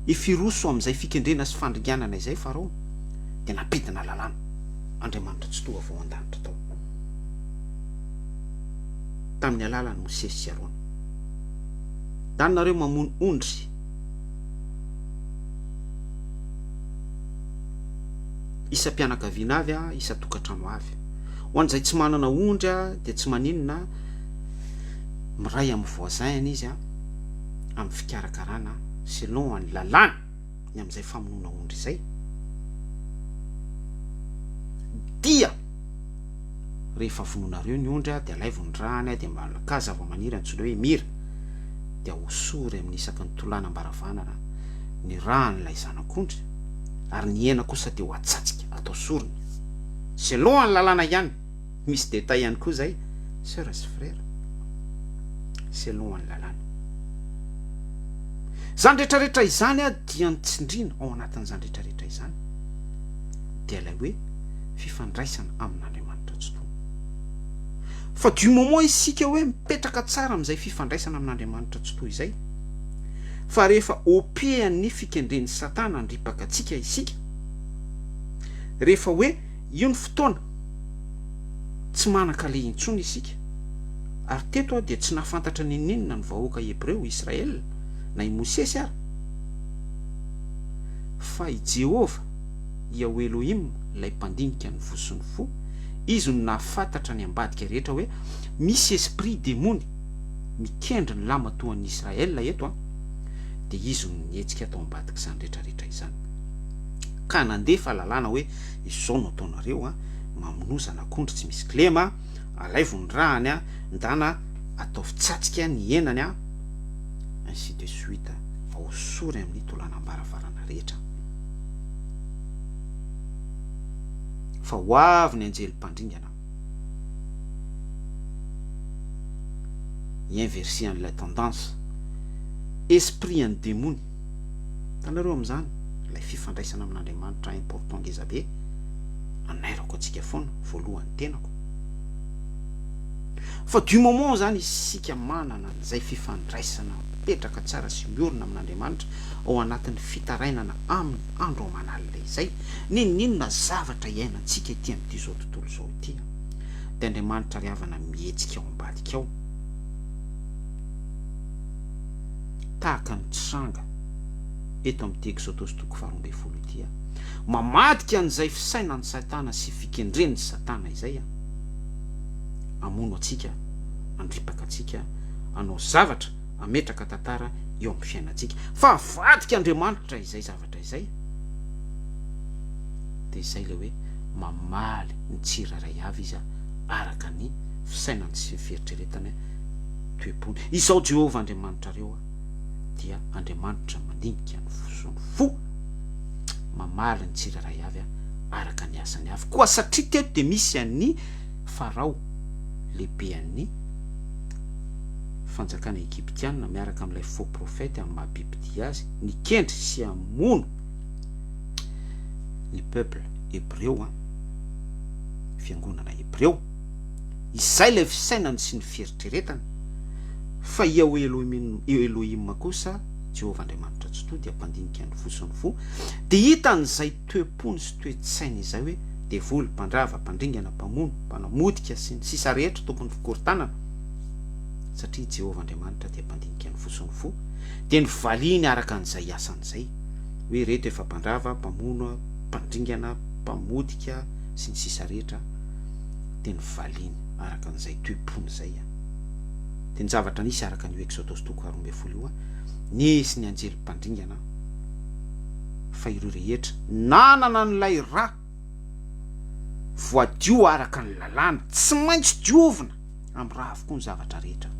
Speaker 1: ifiroso amin'izay fikendrena sy fandringanana izay Farao, de napidina lalàna. Andriamanitra tsy toa vao an-danitra tao tamin'ny alalan'ny Mosesy sy Arona. Tanareo mamono ondry isa mpianakaviana avy isa tokantrano avy. Ho an'izay tsy manana ondry de tsy maninona miray amin'ny voisin izy amin'ny fikarakarana selon ny lalàna ny amin'izay famonoana ondry izay. Dia rehefa vononareo ny ondry de alaivony rany de malaka zava-maniry antsoina hoe mira, de ahosory amin'ny isaky ny tolàna ambaravanana ny ran'ilay zanak'ondry, ary ny hena kosa de ho atsatsika atao sorony selon ny lalàna ihany. Misy détail ihany koa zay sœur sy frère, selon ny lalàna. Zany rehetrarehetra izany dia nitsindrina ao anatin'izany rehetrarehetra izany dia ilay hoe fifandraisana amin'Andriamanitra tsy toa. Fa du moment isika hoe mipetraka tsara amin'izay fifandraisana amin'Andriamanitra tsy toa izay, fa rehefa opehan'ny fikendren'ny Satana andripaka atsika isika, rehefa hoe io ny fotoana tsy manan-kale intsony isika, ary teto dia tsy nahafantatra ninina ny vahoaka Hebreo Israel na i Mosesy ary, fa i Jehova iao Elohim lay mpandinika ny fo sy ny fo, izy no nahafantatra ny ambadika rehetra hoe misy esprit démony mikendry ny lamatoan'ny Israel eto de izy no nietsika atao ambadika izany rehetrarehetra izany. Ka nandefa lalàna hoe izao no ataonareo mamono zanak'ondry tsy misy klema, alaivony rahany ndana atao fitsatsika ny henany ainsi de suite, ahosory amin'ny tolàna ambaravarana rehetra. Fa ho avy ny anjely mpandringana inverser an'ilay tendance esprit en démony. Tanareo amin'izany ilay fifandraisana amin'Andriamanitra important ngeza be, anairako antsika foana voalohany tenako. Fa du moment zany isika manana an'izay fifandraisana petraka tsara sy miorina amin'Andriamanitra ao anatin'ny fitarainana amin'ny andro aman'alina izay, ninona zavatra iainantsika ity amin'ity zao tontolo zao ity, de Andriamanitra ry havana mihetsika ao ambadika ao tahaka ny tranga eto amin'ity Exodus 12 ity, mamadika an'izay fisainan'ny Satana sy fikendren'ny Satana izay amono atsika, andripaka atsika, anao zavatra ametraka tantara eo amin'ny fiainantsika, fa avadika Andriamanitra izay zavatra izay, de izay le hoe mamaly ny tsiraray avy izy araka ny fisainany sy fieritreretany toepony. Izao Jehova Andriamanitra reo dia Andriamanitra mandinika ny fosony fo, mamaly ny tsiraray avy araka ny asany avy koa, satria teto de misy an'ny Farao lehibe an'ny fanjakana Egyptianina miaraka amin'ilay faux prophète amin'ny mahabibidy azy, nikendry sy amono ny peuple hébreu fiangonana hébreu, izay le fisainany sy ny fieritreretany. Fa iao Elohim kosa Jehova Andriamanitra tsy toa dia mpandinika ny fosony fo, de hitan'izay toepony sy toe-tsaina izay hoe devoly, mpandrava, mpandringana, mpamono, mpanamodika sy ny sisa rehetra tompony fikorontanana, satria Jehovah Andriamanitra dia mpandinika ny fosony fo, dia ny valiny araka an'izay asan'izay hoe reto efa mpandrava, mpamono, mpandringana, mpamodika sy ny sisa rehetra, dia ny valiny araka an'izay toe-pony zay dia ny zavatra nisy araka ny Exodus 12:12 nisy ny anjely mpandringana fa ireo rehetra nanana n'ilay ra voadio araka ny lalàna, tsy maintsy diovina amin'ny raha avokoa ny zavatra rehetra.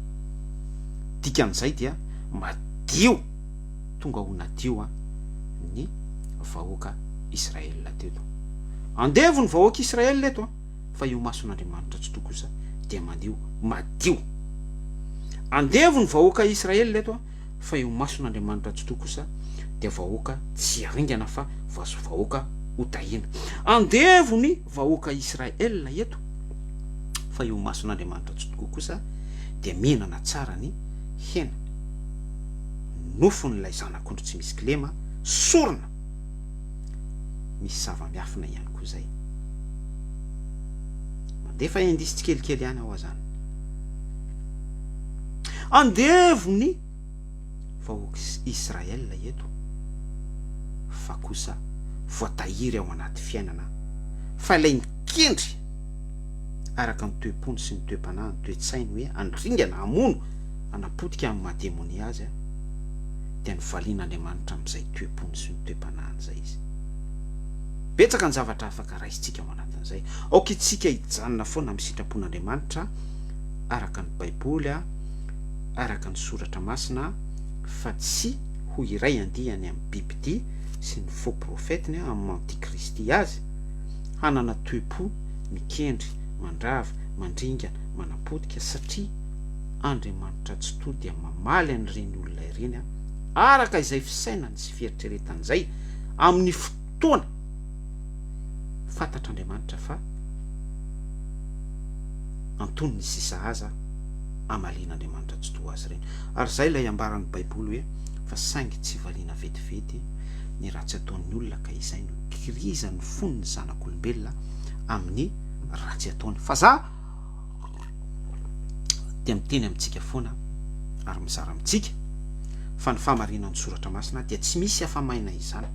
Speaker 1: Dikan'izay dia madio, tonga ho nadio ny vahoaka Israela teto. Andevo ny vahoaka Israela eto fa io mason'Andriamanitra tsy to kosa dia madio. Andevo ny vahoaka Israela eto fa io mason'Andriamanitra tsy to kosa dia vahoaka tsy aringana fa vahoaka hotahina. Andevo ny vahoaka Israela eto fa io mason'Andriamanitra tsy to kosa dia mihinana tsara ny hena, nofon'ilay zanak'ondry tsy misy kilema, sorona, misy zava-miafina ihany koa zay. Mandefa indisy tsikelikely ihany ao azany. Andevo ny vahoaka Israela eto fa kosa voatahiry ao anaty fiainana, fa ilay mikendry araka ny toe-pony sy ny toe-panahy, ny toe-tsainy hoe andringana, amono, anapotika amin'ny mahademonia azy dia ny valian'Andriamanitra amin'izay toe-pony sy ny toe-panahiny zay izy. Betsaka ny zavatra afaka raisitsika ao anatin'izay. Aoka itsika hijanona foana amin'ny sitrapon'Andriamanitra araka ny Baiboly, araka ny soratra masina, fa tsy ho iray andihany amin'ny bibidia sy ny faux profetiny amin'ny antikristy azy hanana toe-po, mikendry, mandrava, mandringana, manapotika, satria Andriamanitra tsy to dia mamaly an'ireny olona ireny araka izay fisainany sy fieritreretan'izay amin'ny fotoana fantatr'Andriamanitra fa antony ny sisa aza amalian'Andriamanitra tsy to azy ireny. Ary zay ilay ambaran'ny Baiboly hoe fa saingy tsy valiana vetivety ny ratsy ataon'ny olona ka izay no kirizany fony ny zanak'olombelona amin'ny ratsy ataony. Fa za dia miteny amintsika foana ary mizara amintsika fa ny famarinan'ny soratra masina dia tsy misy afamaina izany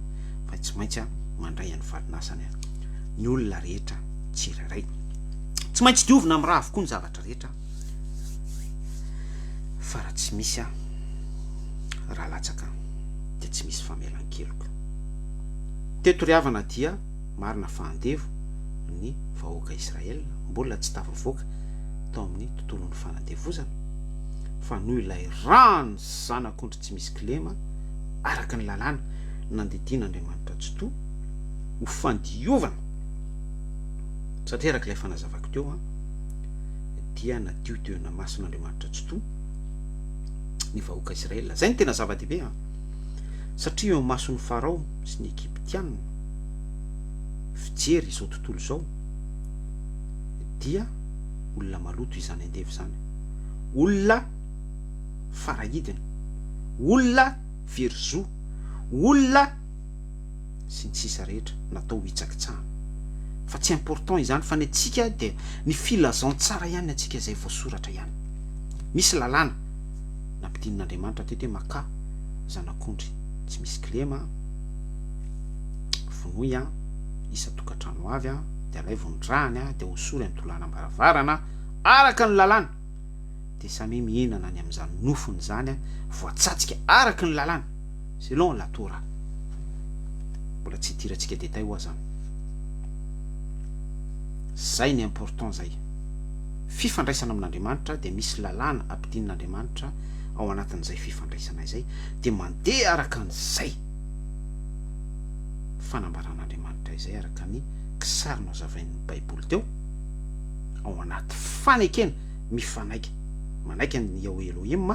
Speaker 1: fa tsy maintsy mandray any valinasany ny olona rehetra tsirairay, tsy maintsy diovina amin'ny raha avokoa ny zavatra rehetra, fa raha tsy misy raha latsaka dia tsy misy famelan-keloka. Teto ry havana dia marina fa andevo ny vahoaka Israela, mbola tsy tafavoaka tao amin'ny tontolon'ny fanandevozana, fa noho ilay rano zanak'ondry tsy misy kilema araka ny lalàna nandidian'Andriamanitra tsy to ho fandiovana, satria araka ilay fanazavako teo dia nadio teo na mason'Andriamanitra tsy to ny vahoaka Israela. Zay ny tena zava-dehibe satria eo mason'ny Farao sy ny Egyptianina fijery izao tontolo izao dia olona maloto izany andevo zany, olona farahidina, olona verzo, olona sy ny sisa rehetra natao hitsakitsahana. Fa tsy important izany fa ny atsika dia ny filazantsara ihany atsika izay voasoratra ihany. Misy lalàna nampidin'Andriamanitra teto hoe maka zanak'ondry tsy misy kilema, vonoy isa tokantrano avy dia alay vondrahany dia hosory amin'ny tolàna-baravarana araka ny lalàna, dia samy mihinana ny amin'izany nofony zany voatsatsika araka ny lalàna selon la Torah. Mbola tsy hitirantsika détail ho azany. Zay ny important zay. Fifandraisana amin'Andriamanitra dia misy lalàna ampidin'Andriamanitra ao anatin'izay fifandraisana izay dia mandeha araka an'izay fanambaran'Andriamanitra izay araka ny kisarina zavain'ny Baiboly teo ao anaty fanekena mifanaika, manaika ny Yahweh Elohim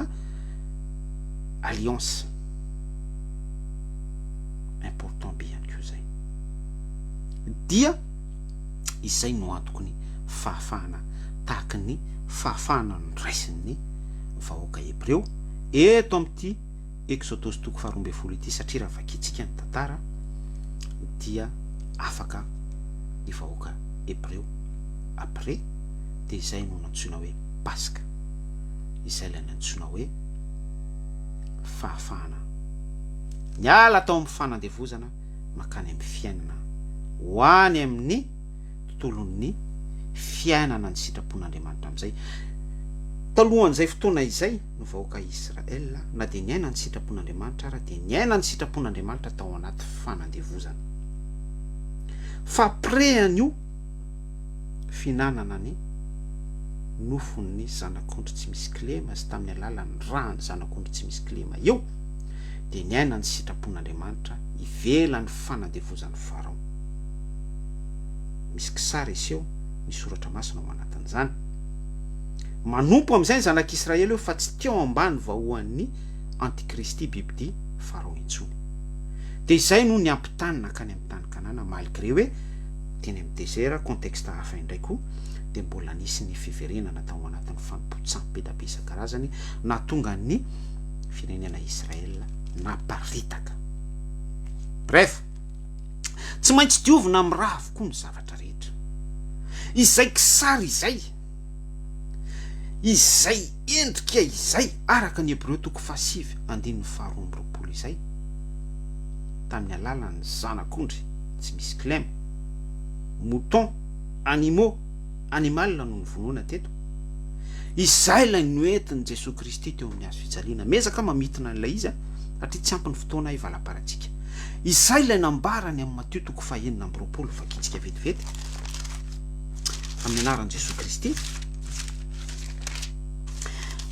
Speaker 1: alliance. Important be ihany koa zay. Dia izay no antoko ny fahafahana tahaka ny fahafahana nyraisin'ny vahoaka Hebreo eto amin'ity Exodus 12 ity, satria raha vakitsika ny tantara dia afaka ny vahoaka Hebreo après dia izay no nantsoina hoe Paska. izay ilay nantsona hoe fahafahana. Miala atao amin'ny fanandevozana makany amin'ny fiainana ho any amin'ny tontolon'ny fiainana ny sitrapon'Andriamanitra amin'izay. Talohan'izay fotoana izay no vahoaka Israela na dia niaina ny sitrapon'Andriamanitra ary dia niaina ny sitrapon'Andriamanitra tao anaty fanandevozana. Fampirehan' io finanana ny nofon'ny zanak'ondry tsy misy kilema sy tamin'ny alalan'ny rany zanak'ondry tsy misy kilema eo dia niaina ny sitrapon'Andriamanitra ivelan'ny fanandevozan'ny Farao. Misy kisary iseo misoratra masina ao anatin'izany. Manompo amin'izay ny zanak'Israely eo fa tsy teo ambany vahoan'ny antikristy bibidia Farao intsony. Dia izay no ny ampitanina kany amin'ny tany Kanana malgré hoe teny amin'ny désert contexte hafa indray koa dia mbola nisy ny fiverenana tao anatin'ny fanompontsampy be da be isan-karazany na tonga ny firenena Israela naparitaka. Bref, tsy maintsy diovina amin'ny raha avokoa ny zavatra rehetra. Izay kisary izay endrika izay araka ny Hébreu 7:5-20 izay tamin'ny alalan'ny zanak'ondry tsy misy kilema, mouton, animal no vonoina teto. Izay ilay noentin'i Jesosy Kristy teo amin'ny hazo fijaliana. Mezaka mamitina an'ilay izy satria tsy ampy ny fotoana hivalaparatsika. Izay ilay nambarany amin'ny Matthieu 9:20 vakitsika vetivety amin'ny anaran'i Jesosy Kristy.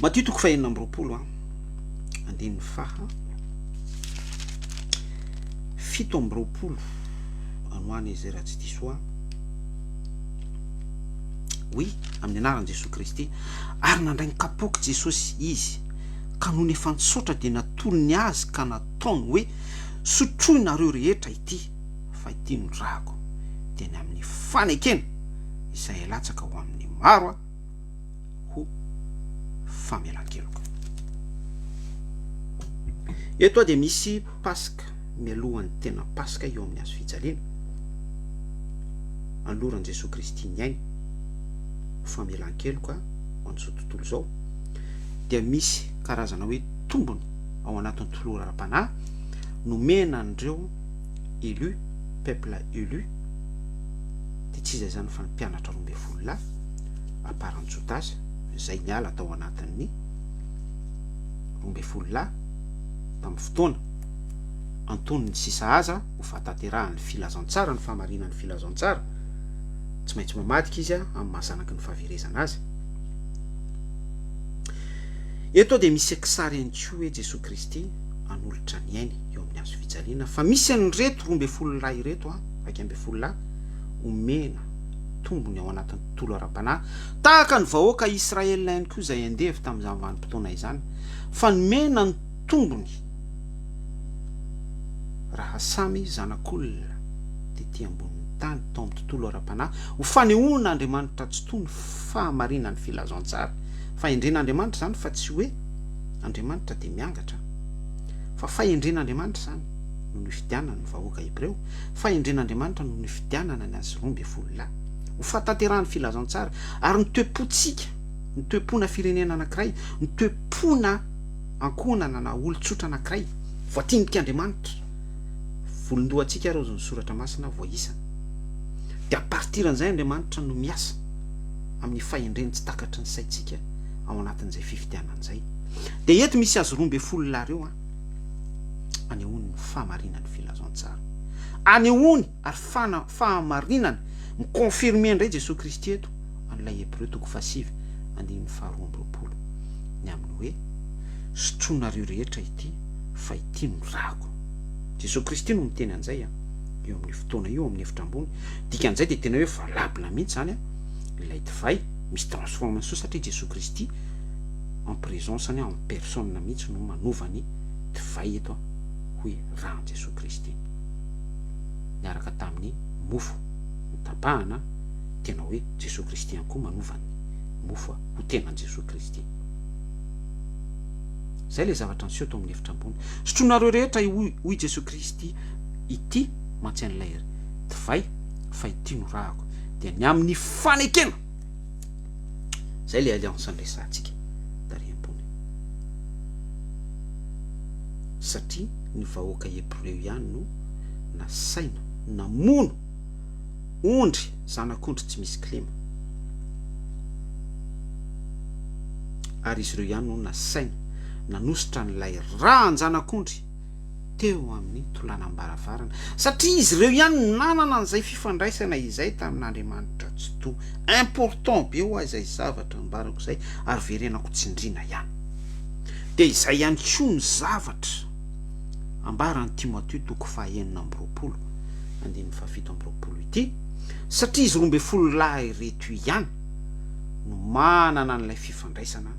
Speaker 1: Matthieu 9:20 andininy faha 7:20 anoana izay raha tsy diso oui amin'ny anaran'i Jesosy Kristy. Ary nandray ny kapoaka Jesosy izy ka noho ny efa nisaotra dia natolony azy ka nataony hoe sotroinareo rehetra ity fa ity no drako dia ny amin'ny fanekena izay alatsaka ho amin'ny maro ho famelan-keloka. Eto dia misy Pasika mialohan'ny tena Pasika eo amin'ny hazo fijaliana. Aloran'i Jesosy Kristy niaina famelan-keloka ho an'izao tontolo izao dia misy karazana hoe tombony ao anatin'ny toloram-panahy nomena andreo élu, peuple élu dia tsy izay zany fa ny mpianatra 12 aparan'ny Jodasy izay niala tao anatin'ny 12 tamin'ny fotoana Antoniny sy Sahaza ho fahatanterahany filazantsara ny fahamarinan'ny filazantsara. Tsy maintsy mamadika izy amin'ny mahazanaky ny fahaverezana azy. Eto dia misy kisary ihany koa hoe Jesosy Kristy anolotra ny ainy eo amin'ny hazo fijaliana fa misy an'ireto 12 ireto 12 omena tombony ao anatin'ny tontolo ara-panahy tahaka ny vahoaka Israelina ihany koa izay andevy tamin'izany vanim-potoana izany fa nomena ny tombony raha samy zanak'olona tetỳ ambonin'ny tany tao amin'ny tontolo ara-panahy ho fanehoana Andriamanitra tsy toy ny fahamarinan'ny filazantsara. Fahendren'Andriamanitra zany fa tsy hoe Andriamanitra dia miangatra fa fahendren'Andriamanitra zany no ny fidianana ny vahoaka Hebreo, fahendren'Andriamanitra no ny fidianana ny azy 12 ho fahatanterahany filazantsara ary ny toe-pontsika, ny toe-pona firenena anankiray, ny toe-pona ankonana na olon-tsotra anankiray voatinika Andriamanitra volondohantsika arô ny soratra masina voaisana. Dia apartiran'izay Andriamanitra no miasa amin'ny fahendreny tsy takatry ny saitsika ao anatin'izay fifidianan'izay. Dia eto misy azo 12 reo anehoany ny fahamarinan'ny filazantsara, anehoany ary fahamarinany mikonfirme indray Jesosy Kristy eto an'ilay Hébreu 7:5-20 ny amin'ny hoe sotroinareo rehetra ity fa ity no rako. Jesosy Kristy no miteny an'izay eo amin'ny fotoana io amin'ny efitra ambony. Dikan'izay dia tena hoe valable mihitsy zany ilay divay misy transformation satria Jesosy Kristy en présence-ny en personne mihitsy no manovany divay eto hoe raha Jesosy Kristy miaraka tamin'ny mofo tapahana tena hoe Jesosy Kristy ihany koa manovany mofo ho tenan'i Jesosy Kristy. Zay le zavatra niseho tao amin'ny efitra ambony. Sotroinareo rehetra hoy Jesosy Kristy ity mantsain'ilay divay fa ity no rahako dia ny amin'ny fanekena. Zay le alliance an'resantsika tary ambony. satria ny vahoaka hebreo ihany no nasaina namono ondry zanak'ondry tsy misy klema, ary izy ireo ihany no nasaina nanositra n'ilay rahan-janak'ondry teo amin'ny tolanam-baravarana, satria izy ireo ihany nanana an'izay fifandraisana izay tamin'Andriamanitra tsy to. Important be ho azy izay zavatra mbarako izay ary verenako tsindriana ihany. De izay ihany koa ny zavatra ambarany Timothée toko 4:20 andiny 7:20 ity, satria izy 12 lahy reto ihany no manana n'ilay fifandraisana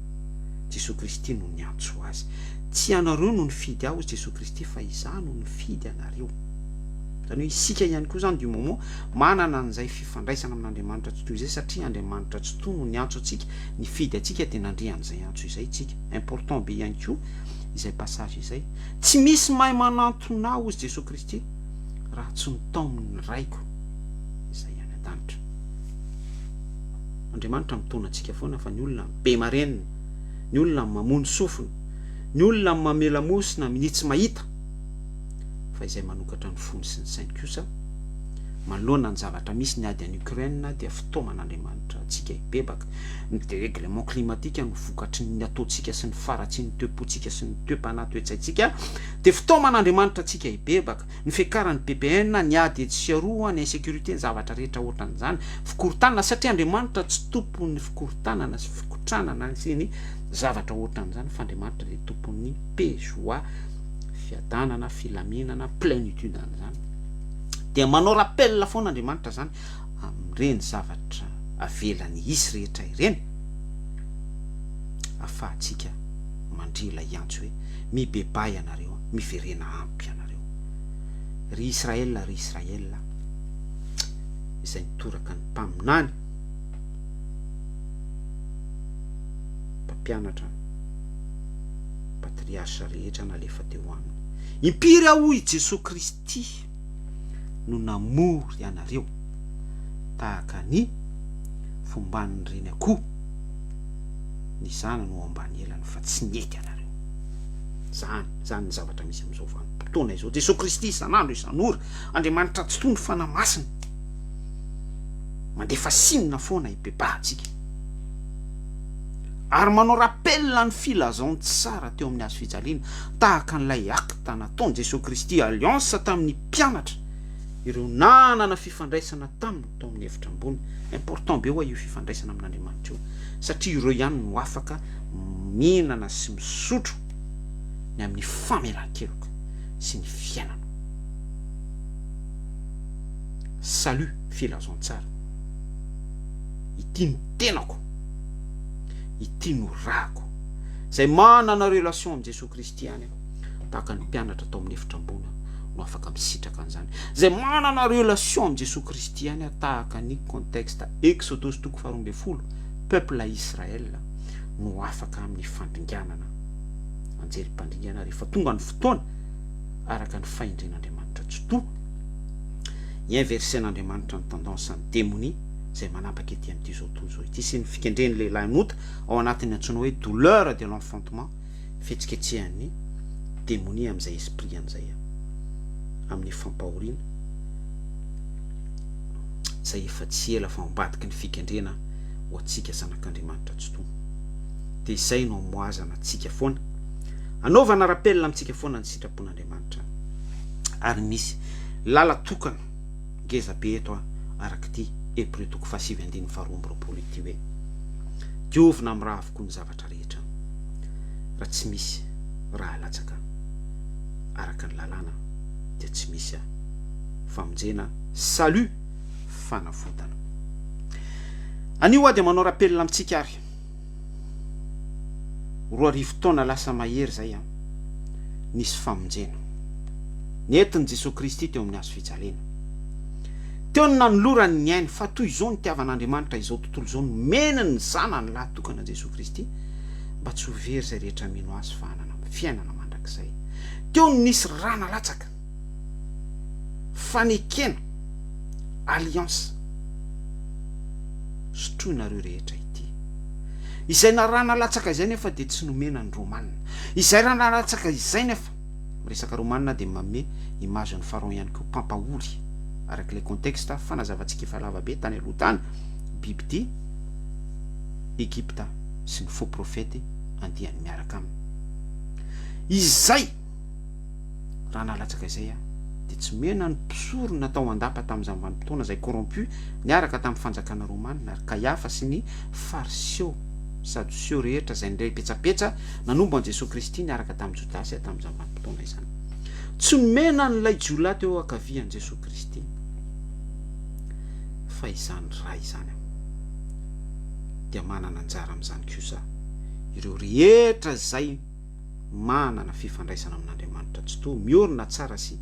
Speaker 1: Jesosy Kristy no niantso azy. Tsy anareo no nifidy aho Jesosy Kristy fa izaho no nifidy anareo. Zany hoe isika ihany koa zany du moment manana an'izay fifandraisana amin'Andriamanitra tsy toy izay, satria Andriamanitra tsy toy no niantso antsika, nifidy antsika tena andrian'izay antso izay tsika. Important be ihany koa izay passage izay. Tsy misy mahay manantona aho ozy Jesosy Kristy raha tsy nitao amin'ny raiko izay any an-danitra. Andriamanitra mitona antsika foana fa ny olona be marenina, ny olona mamono sofina, ny olona mamela mosina minitsy mahita, fa izay manokatra ny fony sy ny sainy kosa manoloana ny zavatra misy ny ady any Ukraine dia fitoaman'Andriamanitra antsika hibebaka. Ny dérèglement climatique no vokatry ny ataontsika sy ny faratsy ny toe-pontsika sy ny toe-panahy toe-tsaintsika, dia fitoaman'Andriamanitra antsika hibebaka. Ny fiakaran'ny BPN, ny ady tsiaroa, ny insécurité, ny zavatra rehetra ohatran'izany, fikorontanana, satria Andriamanitra tsy tompon'ny fikorontanana sy fikotranana sy ny zavatra ohatran'izany, fa Andriamanitra dia tompon'ny paix, joie, fiadanana, filaminana, plénitude an'izany. Dia manao rappel foana Andriamanitra zany amin'ireny zavatra avelany isy rehetra ireny, afahantsika mandrila iantso hoe mibebay ianareo, miverena ampy ianareo. Ry Israel izay nitoraka ny mpaminany, mpampianatra, patriarcha rehetra nalefa teo aminy. Impiry aho i Jesosy Kristy no namory ianareo tahaka ny fomban'ireny akoho ny zana no ambany elany fa tsy nety ianareo. Zany ny zavatra misy amin'izao fotoana izao. Jesosy Kristy isan'andro isan'ora, Andriamanitra tsy toy ny fanamasina, mandefa sinina foana hibebahantsika ary manao rappel ny filazao tsara teo amin'ny hazo fijaliana, tahaka n'ilay acte nataony Jesosy Kristy alliance tamin'ny mpianatra, ireo nanana fifandraisana taminy tao amin'ny efitra ambony. Important be hoe io fifandraisana amin'Andriamanitra io, satria ireo ihany no afaka mihinana sy misotro ny amin'ny famelan-keloka sy ny fiainana. Salut filazon-tsara, ity no tenako, ity no rako, zay manana relation amin'ny Jesosy Kristy ihany tahaka ny mpianatra tao amin'ny efitra ambony no afaka misitraka an'izany, zay manana relation amin'ny Jesosy Kristy ihany tahaka ny contexte Exodus toko 12, peuple à Israël no afaka amin'ny fandringanana, anjery mpandringana rehefa tonga ny fotoana araka ny fahendren'Andriamanitra tsy to. Inversen'Andriamanitra ny tendance ny démonie zay manapaka ety amin'ity zao tontolo zao ity, sy ny fikendreny lehilahy nota ao anatin'ny antsoina hoe douleur de l'enfantement, fietsiketsehan'ny démonie amin'izay esprit an'izay amin'ny fampahoriana zay efa tsy ela fa ambadiky ny fikendrena ho antsika zanak'Andriamanitra tsy to. Dia izay no amoazana antsika foana, anaovana rappel amintsika foana ny sitrapon'Andriamanitra, ary misy lala tokana ngeza be eto araka ity Hébreux toko 7:20 ity hoe diovina amin'ny raha avokoa ny zavatra rehetra raha tsy misy raha latsaka araka ny lalàna, dia tsy misy famonjena, salut, fanafotana. Anio dia manao rappel amintsika ary 2 taona lasa mahery zay nisy famonjena nentin'i Jesosy Kristy teo amin'ny hazo fijaliana, teo ny nanolorany ny ainy, fa toy izao ny tiavan'Andriamanitra izao tontolo izao, menany ny zanany lahy tokana Jesosy Kristy mba tsy ho very zay rehetra mino azy fa hanana fiainana mandrakizay. Teo ny nisy rana latsaka, fanekena, alliance, sotroinareo rehetra ity. Izay na rana latsaka izay nefa dia tsy nomena ny Romanina, izay rana latsaka izay nefa miresaka romanina dia manome image ny pharaon ihany koa mpampahory arak'ilay contexte fanazavantsika efa lavabe tany aloha tany biby Egypta sy ny faux prophète andiany miaraka aminy izay raha nalatsaka izay dia tsy mena ny mpisoro natao andapa tamin'izany vanim-potoana izay corrompu niaraka tamin'ny fanjakana romanina ary Kayafa sy ny fariseo sadoseo rehetra izay ndray petsapetsa nanombo an Jesosy Kristy niaraka tamin'ny Jodasy tamin'izany vanim-potoana izany tsy mena n'ilay jiolahy teo ankavian'i Jesosy Kristy fa izany ray izany dia manana anjara amin'izany kosa ireo rehetra izay manana fifandraisana amin'Andriamanitra tsy toa miorina tsara sy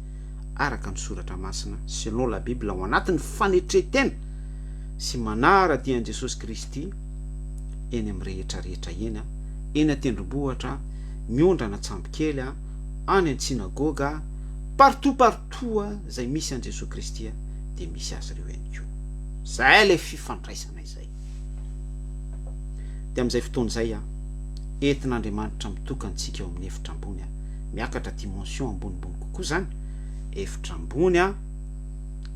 Speaker 1: araka ny soratra masina selon la Bible ao anatin'ny fanetretena sy manara-dian'i Jesosy Kristy eny amin'ny rehetrarehetra eny an-tendrombohitra miondrana tsambokely any an-tsinagoga partout izay misy an Jesosy Kristy dia misy azy ireo ihany koa zay ilay fifandraisana izay dia amin'izay fotoana izay entin'Andriamanitra mitoka antsika eo amin'ny efitra ambony miakatra dimension ambonimbony kokoa zany efitra ambony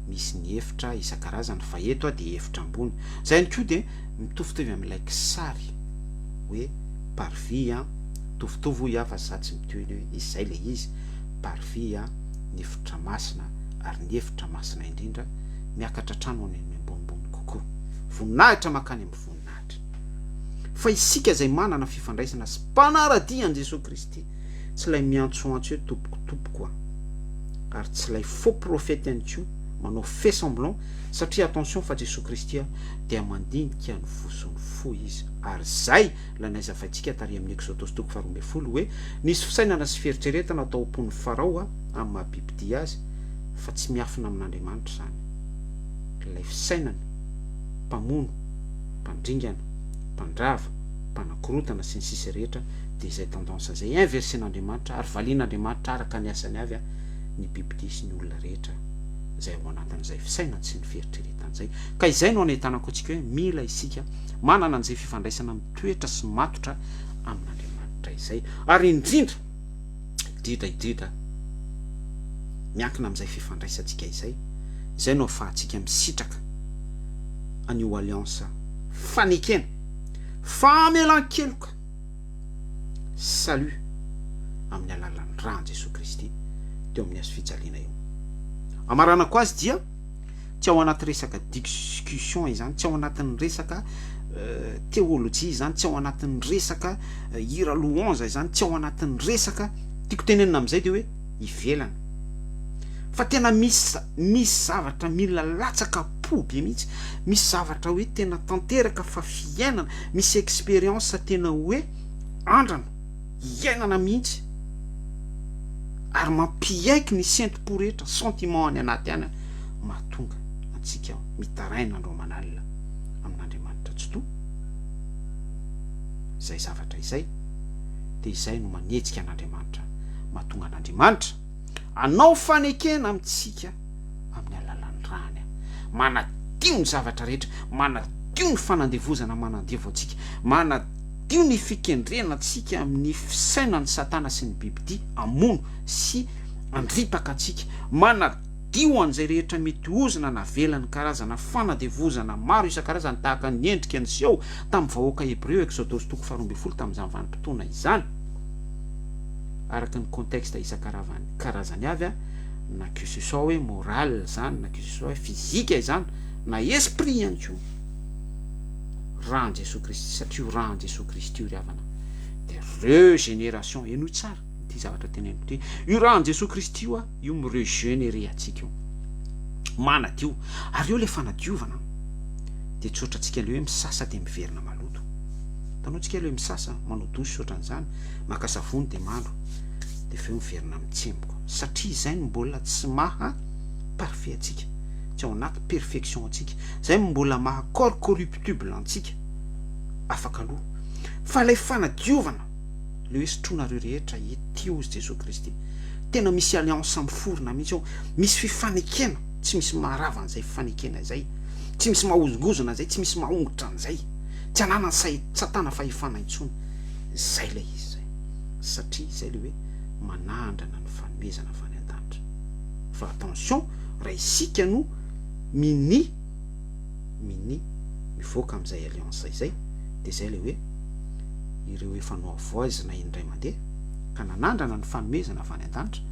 Speaker 1: misy ny efitra isan-karazany fa eto dia efitra ambony zay ihany koa dia mitovitovy amin'ilay kisary hoe parvis mitovitovy fa za tsy miteny hoe izay le izy parvis ny efitra masina ary ny efitra masina indrindra miakatra trano any ambonimbony kokoa voninahitra makany amin'ny voninahitra fa isika izay manana fifandraisana sy mpanara-dian'i Jesosy Kristy tsy ilay miantsoantso hoe tompoko ary tsy ilay faux prophète ihany koa manao fait semblant satria attention fa Jesosy Kristy dia mandinika ny voson'ny fo izy ary zay lanaiza faitsika tary amin'ny Exodus 12 hoe nisy fisainana sy fieritreretana atao am-pon'ny Farao amin'ny maha-bibidia azy fa tsy miafina amin'Andriamanitra zany ilay fisainana mpamono mpandringana mpandrava mpanakorotana sy ny sisa rehetra dia izay tendance izay inversen'Andriamanitra ary valian'Andriamanitra araka ny asany avy ny bibidia sy ny olona rehetra izay ao anatin'izay fisainana sy ny fieritreretana izay ka izay no anetanako antsika hoe mila isika manana an'izay fifandraisana mitoetra sy matotra amin'Andriamanitra izay ary indrindra miankina amin'izay fifandraisantsika izay no ahafahantsika misitraka an'io alliance fanekena famelan-keloka salut amin'ny alalan'ny rany Jesosy Kristy teo amin'ny azo fijaliana io amaranako azy dia tsy ao anaty resaka discussion izany tsy ao anatin'ny resaka théologie izany tsy ao anatin'ny resaka hira louange izany tsy ao anatin'ny resaka tiako tenenina amin'izay dia hoe ivelana fa tena misy zavatra mila latsaka pobe mihitsy misy zavatra hoe tena tanteraka fa fiainana misy expérience tena hoe andrana iainana mihitsy ary mampiaiky ny saintim-po rehetra sentiment any anaty any mahatonga antsika mitaraina andro manalina amin'Andriamanitra tsy toa izay zavatra izay dia izay no manetsika an'Andriamanitra mahatonga an'Andriamanitra anao fanekena amintsika amin'ny alalan'ny rany manadio ny zavatra rehetra manadio ny fanandevozana manandevo antsika manadio ny fikendrena antsika amin'ny fisainany Satana sy ny bibidia amono sy andripaka antsika manadio an'izay rehetra mety ozina navelany karazana fanadevozana maro isan-karazany tahaka ny endrika anyseho tamin'ny vahoaka Hebreo Exodus 12 tamin'izany vanim-potoana izany araka ny contexte isan-karazany avy na que ce soit hoe moral zany na que ce soit hoe physique izany na esprit ihany koa raha Jesosy Kristy satria io raha Jesosy Kristy io ry havana dia régénération eno tsara ty zavatra teneniko ty io raha Jesosy Kristy io mirégénérer atsika io manadio ary eo le fanadiovana dia tsotra antsika le hoe misasa dia miverina maloto tanao antsika le hoe misasa manao dosy ohatran'izany maka savony dia mandro dia feo miverina mitsemboka satria izay no mbola tsy maha parfait antsika tsy ao anaty perfection antsika izay mbola maha corps corruptible antsika afaka aloha fa ilay fanadiovana le hoe sotronareo rehetra etio izy Jesosy Kristy tena misy alliance miforona mihitsy ao misy fifanekena tsy misy maharava an'izay fifanekena izay tsy misy mahozongozona izay tsy misy mahongotra an'izay tsy ananany Satana fahefana intsony zay lay izy zay satria izay le hoe manandrana ny fanomezana avy any an-danitra. Fa attention, raha isika no mini mivoaka amin'izay alliance izay, de zay le hoe ireo efa noavoazina indray mandeha ka nanandrana ny fanomezana avy any an-danitra,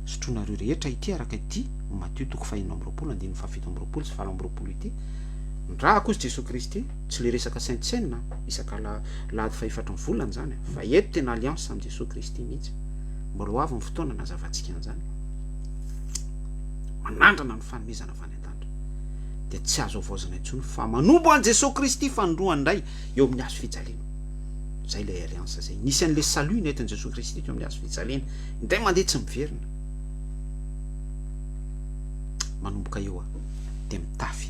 Speaker 1: sotroinareo rehetra ity araka ity Matthieu 5:7-7 sy 7 ity, ndra kozy Jesosy Kristy tsy le resaka sainte-seine isaka lahady faefatra ny volana zany, fa eto tena alliance amin'ny Jesosy Kristy mihitsy. Mbola ho avy ny fotoana nazavantsika an'izany, manandrana ny fanomezana avy any an-danitra, de tsy azo avoazana intsony fa manombo an Jesosy Kristy fandroany indray eo amin'ny hazo fijaliana. Zay le alliance zay, nisy an'le salut nentin' Jesosy Kristy eo amin'ny hazo fijaliana, indray mandeha tsy miverina, manomboka eo de mitafy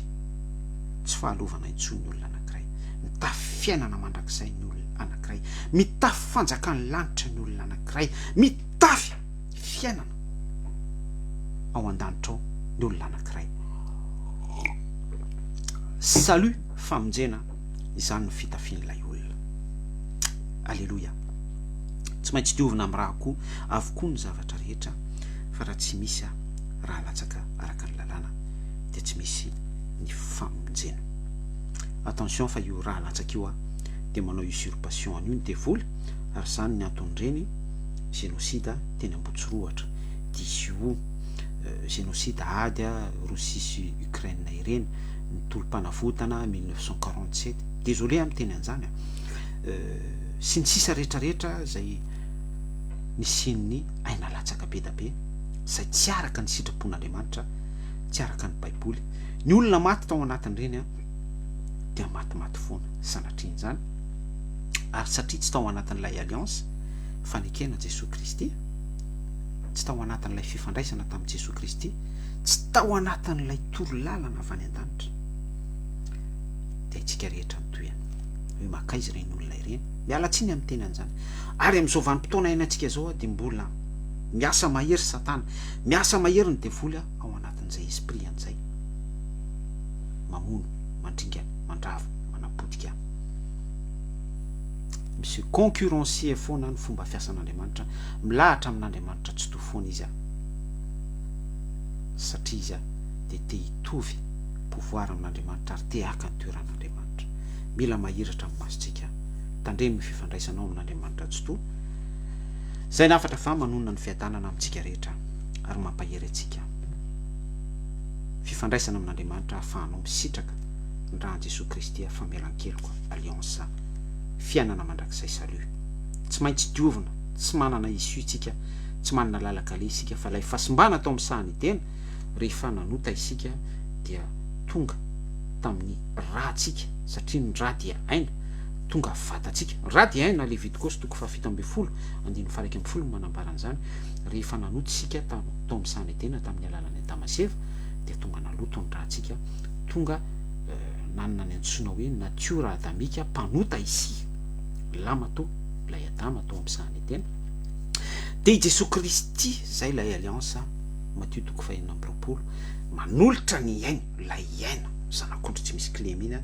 Speaker 1: tsy fahalovana intsony ny olona anankiray, mitafy fiainana mandrakizay ny olona anankiray, mitafy fanjakany lanitra ny olona anankiray, mitafy fiainana ao an-danitra ao ny olona anankiray. Salut, famonjena, izany ny fitafian'ilay olona. Alleluia. Tsy maintsy diovina amin'ny raha koa avokoa ny zavatra rehetra, fa raha tsy misy raha latsaka araka ny lalàna de tsy misy ny famonjena. Attention fa io raha latsaka io de manao usurpation an'io ny devoly, ary zany ny anton'ireny génocide teny Ambotsoroatra, diso génocide ady Russie sy Ukraine ireny, ny tolom-panavotana 1947. Désolé amin'ny teny an'izany sy ny sisa rehetrarehetra zay nisin'ny aina latsaka be da be, zay tsy araka ny sitrapon'Andriamanitra, tsy araka ny baiboly. Ny olona maty tao anatin'ireny dia matimaty foana sanatriany zany, ary satria tsy tao anatin'ilay alliance fanekena Jesosy Kristy, tsy tao anatin'ilay fifandraisana tamin'i Jesosy Kristy, tsy tao anatin'ilay toro-lalana avy any an-danitra, de itsika rehetra mitoyana hoe makaizy ireny olona ireny, miala tsiny amin'ny teny an'izany. Ary amin'izao vanim-potoana iainantsika zao dia mbola miasa mahery Satana, miasa mahery ny devoly ao anatin'izay esprit an'izay, mamono, mandringa, mandrava, manapodika. Misy concurrencier foana ny fomba fiasan'Andriamanitra, milahatra amin'Andriamanitra tsy to foana izy satria izy de te hitovy pouvoir amin'Andriamanitra ary te haka ny toeran'Andriamanitra. Mila mahiratra amin'ny masontsika, tandremy fifandraisanao amin'Andriamanitra tsy to. Zay nafatra fa manonona ny fiadanana amintsika rehetra ary mampahery atsika fifandraisana amin'Andriamanitra ahafahanao misitraka ny rahan'i Jesosy Kristy famelan-keloka alliance fiainana mandrakizay salut. Tsy maintsy diovina, tsy manana issue tsika, tsy manana lalakale isika, fa lay fasimbana tao amin'ny sahany tena rehefa nanota isika dia tonga tamin'ny rahatsika, satria ny raha dia aina, tonga vatatsika. Raha dia aina Levitikosy 7:12 manambara an'izany, rehefa nanota isika tao amin'ny sahany tena tamin'ny alalan'ny Damaseva dia tonga naloto ny rahatsika, tonga nanana ny antsoina hoe natiora adamika, mpanota isi lamato lay Adama tao amin'ny sahany tena. De Jesosy Kristy zay lay alliance Matthieu 5:20 manolotra ny aina, lay aina zanak'ondry tsy misy clé mihina,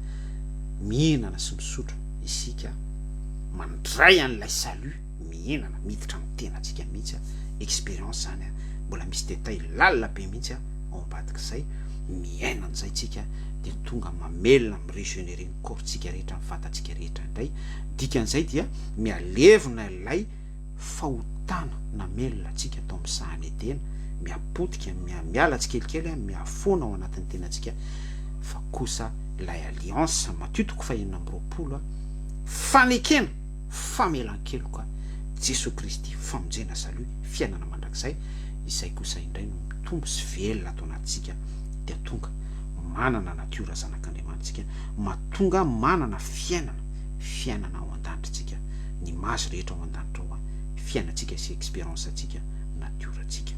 Speaker 1: mihinana sy misotro isika, mandray an'ilay salut, mihinana miditra amin'ny tenantsika mihitsy, expérience zany mbola misy détail lalina be mihitsy ao ambadik'izay, miaina an'izay tsika de tonga mamelona mirégénérer ny corpstsika rehetra, ny vatantsika rehetra indray. Dikan'izay dia mialevina ilay fahotana namelona atsika tao amin'ny sahany edena, miapotika, miala tsikelikely, miafoana ao anatin'ny tenantsika, fa kosa ilay alliance Matthieu 5:20 fanekena, famelan-keloka Jesosy Kristy, famonjena salut, fiainana mandrakizay, izay kosa indray no mitombo sy velona atao anatintsika, dia tonga manana natiora zanak'Andriamanitsika, matonga manana fiainana ao an-danitritsika, ny mazy rehetra ao an-danitra ao fiainantsika sy expérience atsika, natioratsika.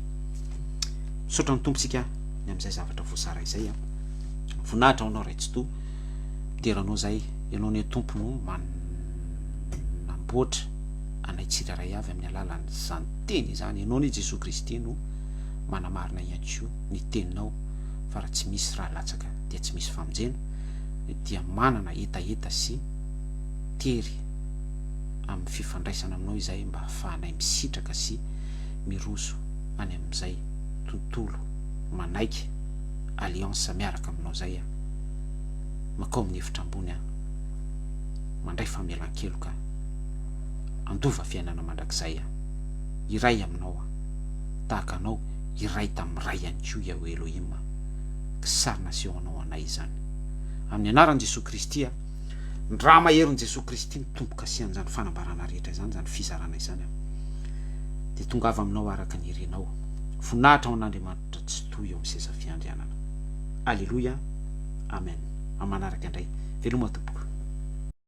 Speaker 1: Misaotra ny tompontsika ny amin'izay zavatra voasara izay voninahitra ao anao ray tsy to, deranao zay ianao ny tomponao manamboatra anay tsiraray avy amin'ny alalan'ny zany teny zany, ianao ny Jesosy Kristy no manamarina ihany ny teninao, fa raha tsy misy raha latsaka dia tsy misy famonjena, dia manana etaeta sy tery amin'ny fifandraisana aminao izay mba hahafahanay misitraka sy miroso any amin'izay tontolo manaiky alliance miaraka aminao zay makao amin'ny hevitra ambony mandray famelan-keloka andova fiainana mandrakizay iray aminao tahaka anao iray tamin'ny ray ihany koa Yahweh Elohim sarina seho anao anay izany amin'ny anaran'i Jesosy Kristy raha maherin' Jesosy Kristy mitomboka sian'izany fanambarana rehetra izany zany fizarana izany de tongava aminao araka ny irenao voninahitra ao an'Andriamanitra tsy toy eo amin'ny seza fiandrianana. Alleluia, amen. Amanaraka indray veloma tompoko.